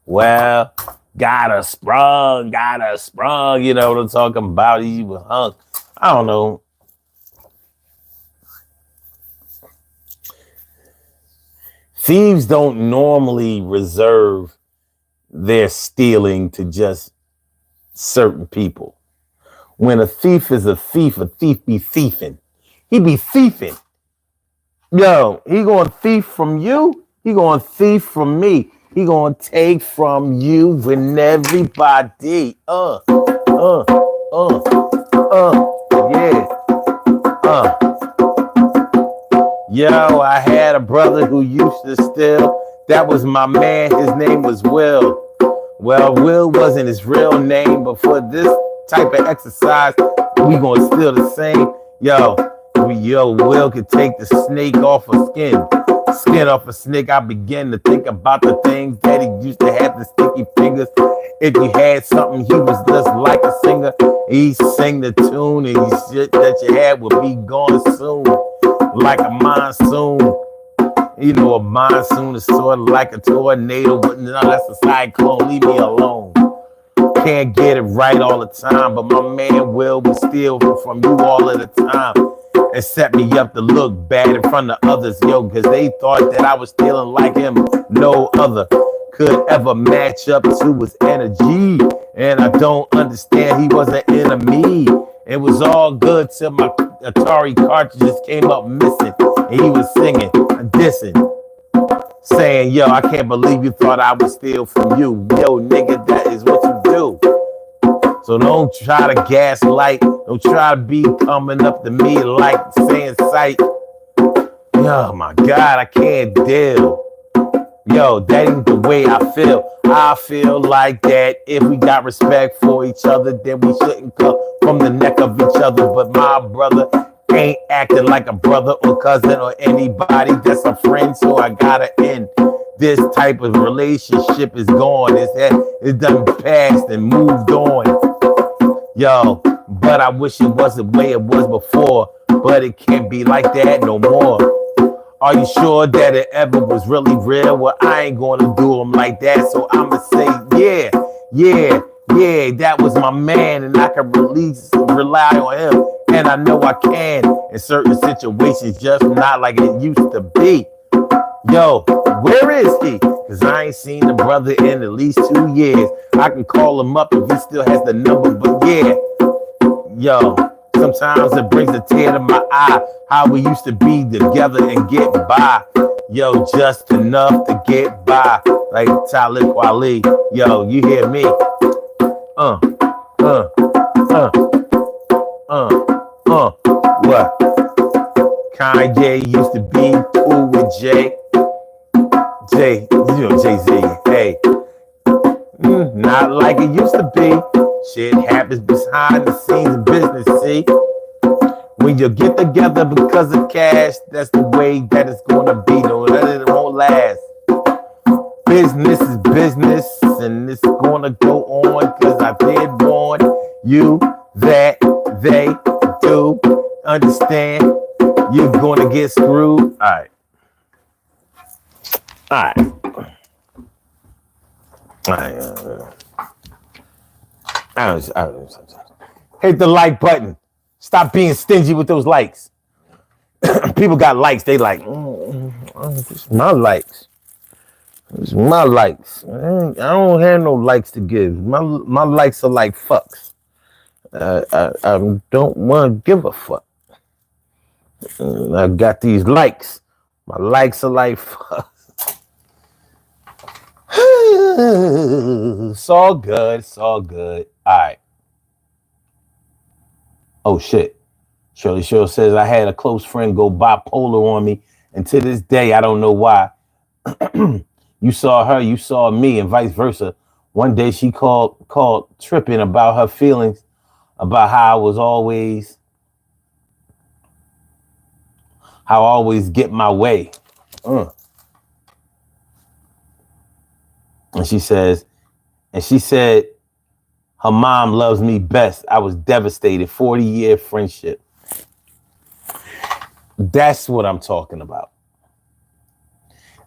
Speaker 1: Well, got a sprung. You know what I'm talking about? He was hung. I don't know. Thieves don't normally reserve their stealing to just certain people. When a thief is a thief be thiefing. He be thiefing. Yo, he gonna thief from you. He gonna thief from me. He gonna take from you and everybody. Yeah. Yo, I had a brother who used to steal. That was my man. His name was Will. Well, Will wasn't his real name, but for this type of exercise, we gonna steal the same. Yo, Will could take the snake off a skin off a snake. I began to think about the things that he used to have, the sticky fingers. If you had something, he was just like a singer. He sang the tune, and shit that you had would be gone soon, like a monsoon. You know, a monsoon is sort of like a tornado, but no, that's a cyclone. Leave me alone. Can't get it right all the time, but my man Will steal from you all of the time and set me up to look bad in front of others, yo, because they thought that I was stealing like him. No other could ever match up to his energy, and I don't understand. He was an enemy. It was all good till my Atari cartridges came up missing, and he was singing, dissing, saying, yo, I can't believe you thought I would steal from you. Yo, nigga, that is what you do. So don't try to gaslight. Don't try to be coming up to me like saying sight. Oh my God, I can't deal. Yo, that ain't the way I feel. I feel like that if we got respect for each other, then we shouldn't come from the neck of each other. But my brother ain't acting like a brother or cousin or anybody that's a friend, so I gotta end. This type of relationship is gone. It's done passed and moved on. Yo, but I wish it was the way it was before. But it can't be like that no more. Are you sure that it ever was really real? Well, I ain't gonna do them like that. So I'ma say, yeah, that was my man, and I can rely on him. And I know I can in certain situations, just not like it used to be. Yo, where is he? Cause I ain't seen the brother in at least 2 years. I can call him up if he still has the number, but yeah. Yo, sometimes it brings a tear to my eye. How we used to be together and get by. Yo, just enough to get by. Like Talib Kweli. Yo, you hear me? What? Kanye used to be cool with Jay. You know Jay-Z. Hey. Not like it used to be. Shit happens behind the scenes of business, see? When you get together because of cash, that's the way that it's gonna be. No, that it won't last. Business is business, and it's gonna go on, cause I did warn you that they do understand you're gonna get screwed. Alright. Hit the like button. Stop being stingy with those likes. People got likes. They like, it's my likes. It's my likes. I don't have no likes to give. My likes are like fucks. I don't want to give a fuck. I got these likes. My likes are like fucks. It's all good. It's all good. All right. Oh, shit. Shirley Shore says, I had a close friend go bipolar on me, and to this day, I don't know why. You saw her, you saw me, and vice versa. One day she called tripping about her feelings, about how I always get my way. And she said, her mom loves me best. I was devastated. 40-year friendship. That's what I'm talking about.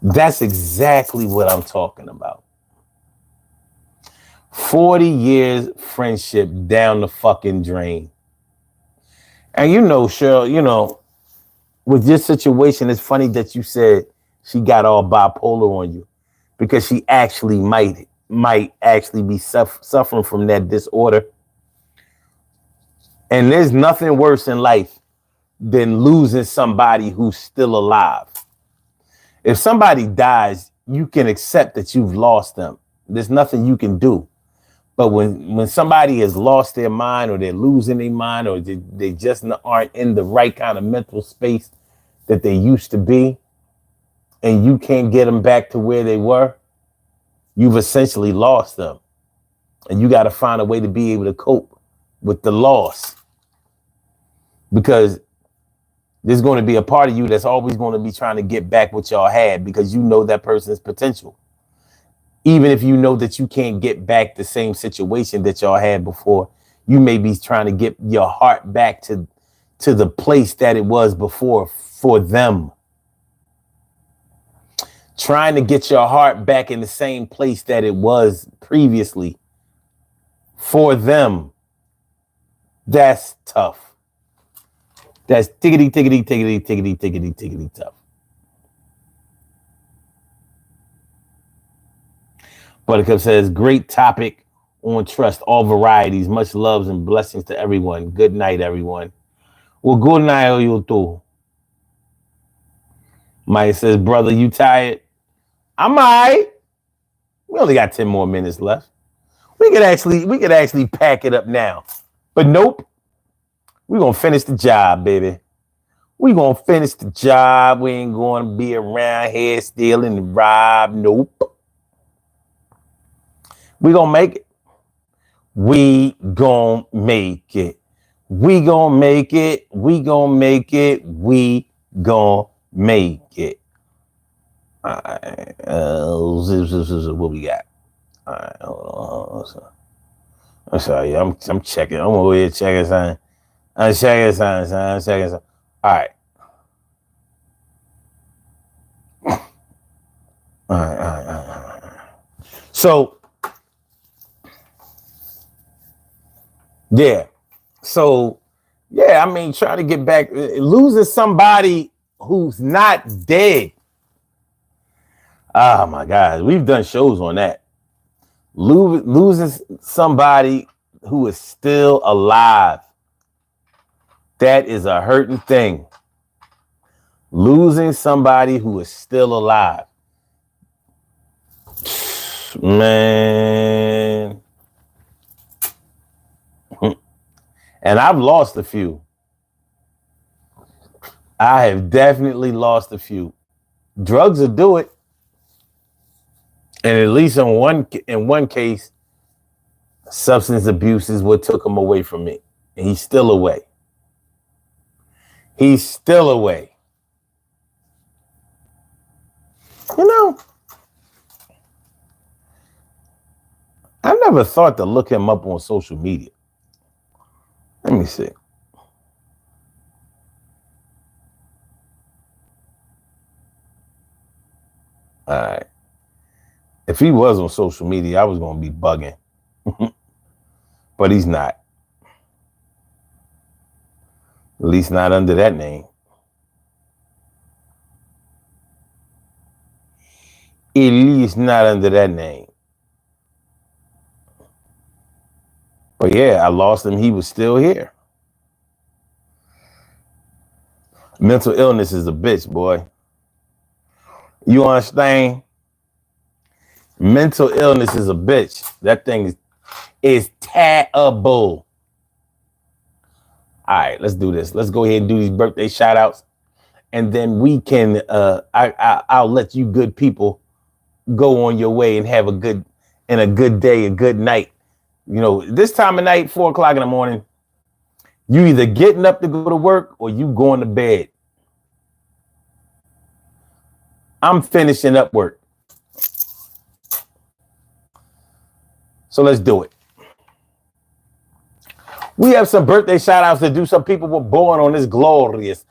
Speaker 1: That's exactly what I'm talking about. 40 years friendship down the fucking drain. And you know, Cheryl, with this situation, it's funny that you said she got all bipolar on you, because she actually might actually be suffering from that disorder. And there's nothing worse in life than losing somebody who's still alive. If somebody dies, you can accept that you've lost them. There's nothing you can do. But when somebody has lost their mind, or they're losing their mind, or they just aren't in the right kind of mental space that they used to be, and you can't get them back to where they were, you've essentially lost them. And you got to find a way to be able to cope with the loss. Because there's going to be a part of you that's always going to be trying to get back what y'all had, because you know that person's potential. Even if you know that you can't get back the same situation that y'all had before, you may be trying to get your heart back to the place that it was before for them. Trying to get your heart back in the same place that it was previously for them. That's tough. That's tickety tough. Buttercup says, great topic on trust, all varieties. Much loves and blessings to everyone. Good night, everyone. Well, good night, you too. Maya says, brother, you tired? I'm all right. We only got 10 more minutes left. We could actually pack it up now. But nope. We're going to finish the job, baby. We gonna finish the job. We ain't gonna be around here stealing and rob. Nope. We gonna make it. We gonna make it. We gonna make it. We gonna make it. We gonna make it. All right. What we got? All right. Hold on. I'm sorry. I'm checking. I'm over here checking something. I'm checking something. I'm checking something. All right. All right. So, yeah. So, yeah, I mean, trying to get back, losing somebody who's not dead. Oh my God, we've done shows on that. Losing somebody who is still alive. That is a hurting thing. Losing somebody who is still alive. Man. And I've lost a few. I have definitely lost a few. Drugs will do it. And at least in one case, substance abuse is what took him away from me. And he's still away. He's still away. You know, I never thought to look him up on social media. Let me see. All right. If he was on social media, I was going to be bugging. But he's not. At least not under that name. At least not under that name. But yeah, I lost him. He was still here. Mental illness is a bitch, boy. You understand? Mental illness is a bitch. That thing is terrible. All right, let's do this. Let's go ahead and do these birthday shout outs. And then we can, I'll let you good people go on your way and have a good day, a good night. You know, this time of night, 4 o'clock in the morning, you either getting up to go to work or you going to bed. I'm finishing up work. So let's do it. We have some birthday shout outs to do. Some people were born on this glorious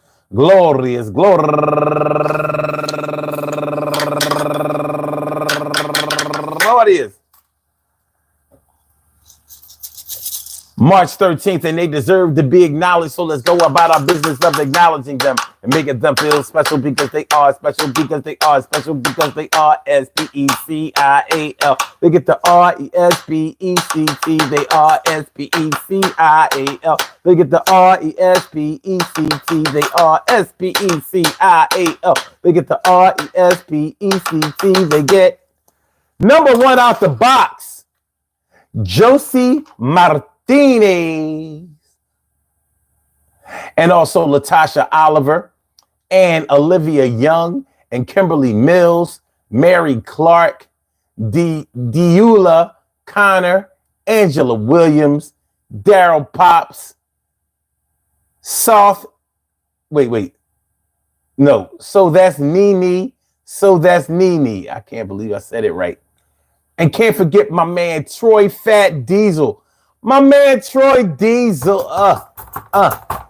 Speaker 1: March 13th, and they deserve to be acknowledged. So let's go about our business of acknowledging them and making them feel special because they are special, because they are special, because they are SPECIAL. They get the RESPECT. They are SPECIAL. They get the RESPECT. They are SPECIAL. They get the RESPECT. They get number one out the box, Josie Martinez. And also Latasha Oliver and Olivia Young and Kimberly Mills, Mary Clark, Deula Connor, Angela Williams, Daryl Pops, So that's Nene. I can't believe I said it right. And can't forget my man Troy Fat Diesel. My man Troy Diesel.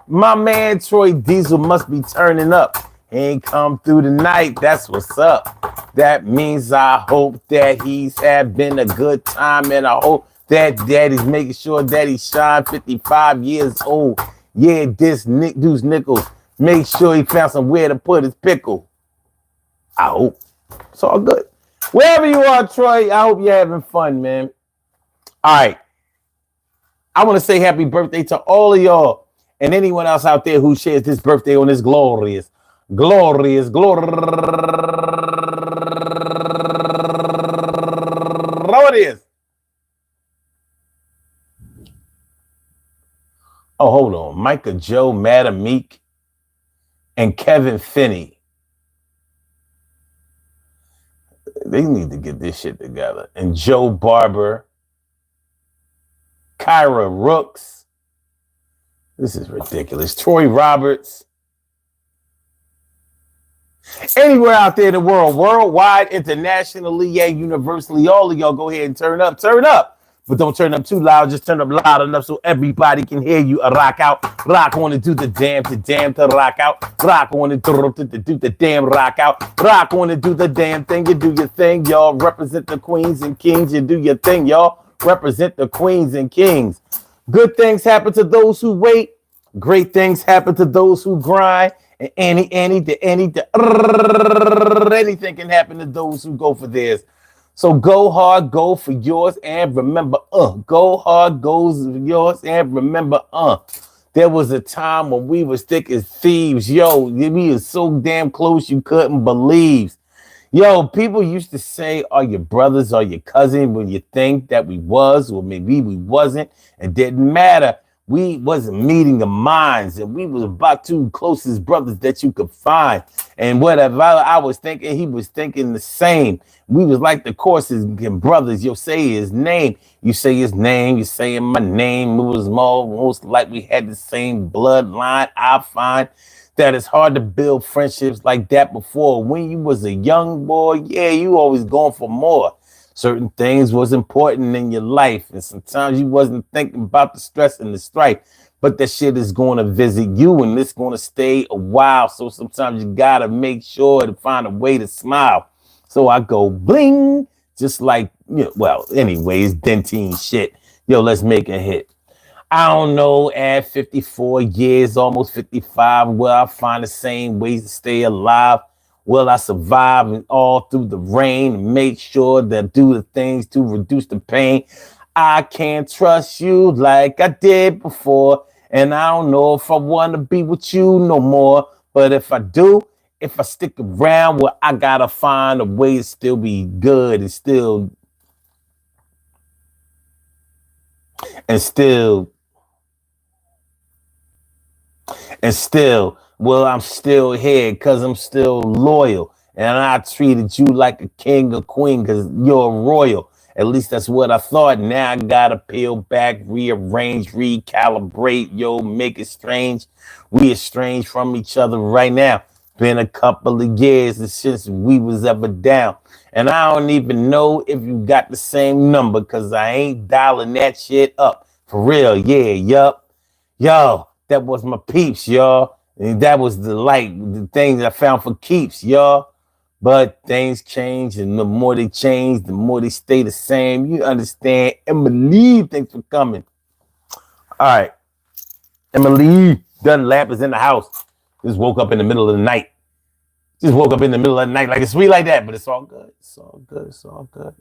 Speaker 1: My man Troy Diesel must be turning up. He ain't come through tonight. That's what's up. That means I hope that he's having a good time, and I hope that daddy's making sure that he shine. 55 years old. Yeah, this Deuce Nichols. Make sure he found somewhere to put his pickle. I hope. It's all good. Wherever you are, Troy, I hope you're having fun, man. All right. I want to say happy birthday to all of y'all and anyone else out there who shares this birthday on this glorious. Oh, hold on. Micah Joe, Madam Meek, and Kevin Finney. They need to get this shit together. And Joe Barber, Kyra Rooks. This is ridiculous. Troy Roberts. Anywhere out there in the world, worldwide, internationally, yeah, universally, all of y'all go ahead and turn up. But don't turn up too loud. Just turn up loud enough so everybody can hear you. Rock out. Rock on and do the damn to rock out. Rock on and do the damn rock out. Rock on and do the damn thing. You do your thing, y'all. Represent the queens and kings. You do your thing, y'all. Represent the queens and kings. Good things happen to those who wait. Great things happen to those who grind. And anything can happen to those who go for theirs. So go hard, go for yours, and remember, go hard, go for yours, and remember, there was a time when we was thick as thieves. Yo, we was so damn close you couldn't believe. Yo, people used to say, are your brothers or your cousin when you think that we was, or maybe we wasn't. It didn't matter. We wasn't meeting the minds, and we was about two closest brothers that you could find. And whatever I was thinking, he was thinking the same. We was like the courses and brothers. You'll say his name. You say his name. You saying my name. It was most like we had the same bloodline. I find that it's hard to build friendships like that before. When you was a young boy, yeah, you always going for more. Certain things was important in your life, and sometimes you wasn't thinking about the stress and the strife, but that shit is going to visit you, and it's going to stay a while. So sometimes you got to make sure to find a way to smile. So I go bling, just like, anyways, Dentine shit. Yo, let's make a hit. I don't know, at 54 years, almost 55, will I find the same ways to stay alive? Will I survive and all through the rain and make sure that I do the things to reduce the pain? I can't trust you like I did before. And I don't know if I want to be with you no more. But if I do, if I stick around, well, I got to find a way to still be good and still well, I'm still here because I'm still loyal. And I treated you like a king or queen because you're royal. At least that's what I thought. Now I got to peel back, rearrange, recalibrate, make it strange. We estranged from each other right now. Been a couple of years since we was ever down. And I don't even know if you got the same number because I ain't dialing that shit up. For real, yeah, yup. Yo, that was my peeps, y'all. And that was the things I found for keeps, y'all. But things change, and the more they change, the more they stay the same. You understand? Emily, thanks for coming. All right. Emily Dunlap is in the house. Just woke up in the middle of the night. Like it's sweet like that, but it's all good. It's all good.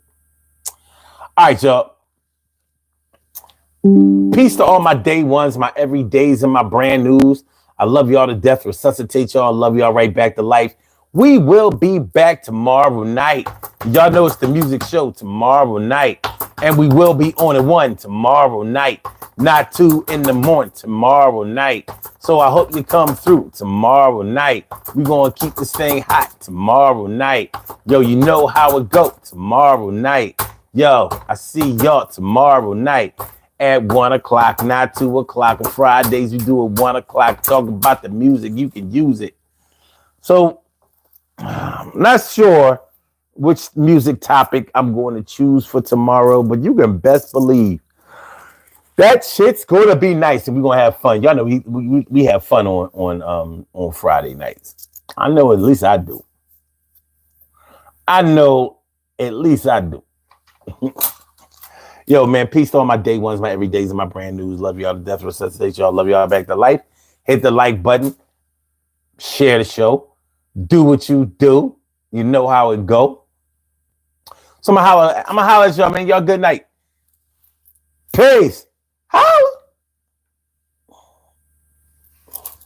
Speaker 1: All right, y'all. Peace to all my day ones, my everydays, and my brand news. I love y'all to death. Resuscitate y'all. Love y'all right back to life. We will be back tomorrow night. Y'all know it's the music show tomorrow night. And we will be on at 1 tomorrow night. Not 2 in the morning tomorrow night. So I hope you come through tomorrow night. We're going to keep this thing hot tomorrow night. Yo, you know how it go tomorrow night. Yo, I see y'all tomorrow night. At 1 o'clock, not 2 o'clock. On Fridays, we do at 1 o'clock. Talk about the music. You can use it. So, I'm not sure which music topic I'm going to choose for tomorrow, but you can best believe that shit's going to be nice, and we're going to have fun. Y'all know we have fun on Friday nights. I know at least I do. Yo, man, peace to all my day ones, my everydays, and my brand news. Love y'all to death. Resuscitate y'all. Love y'all back to life. Hit the like button. Share the show. Do what you do. You know how it go. So I'm gonna holler at y'all, man. Y'all good night. Peace. Holla.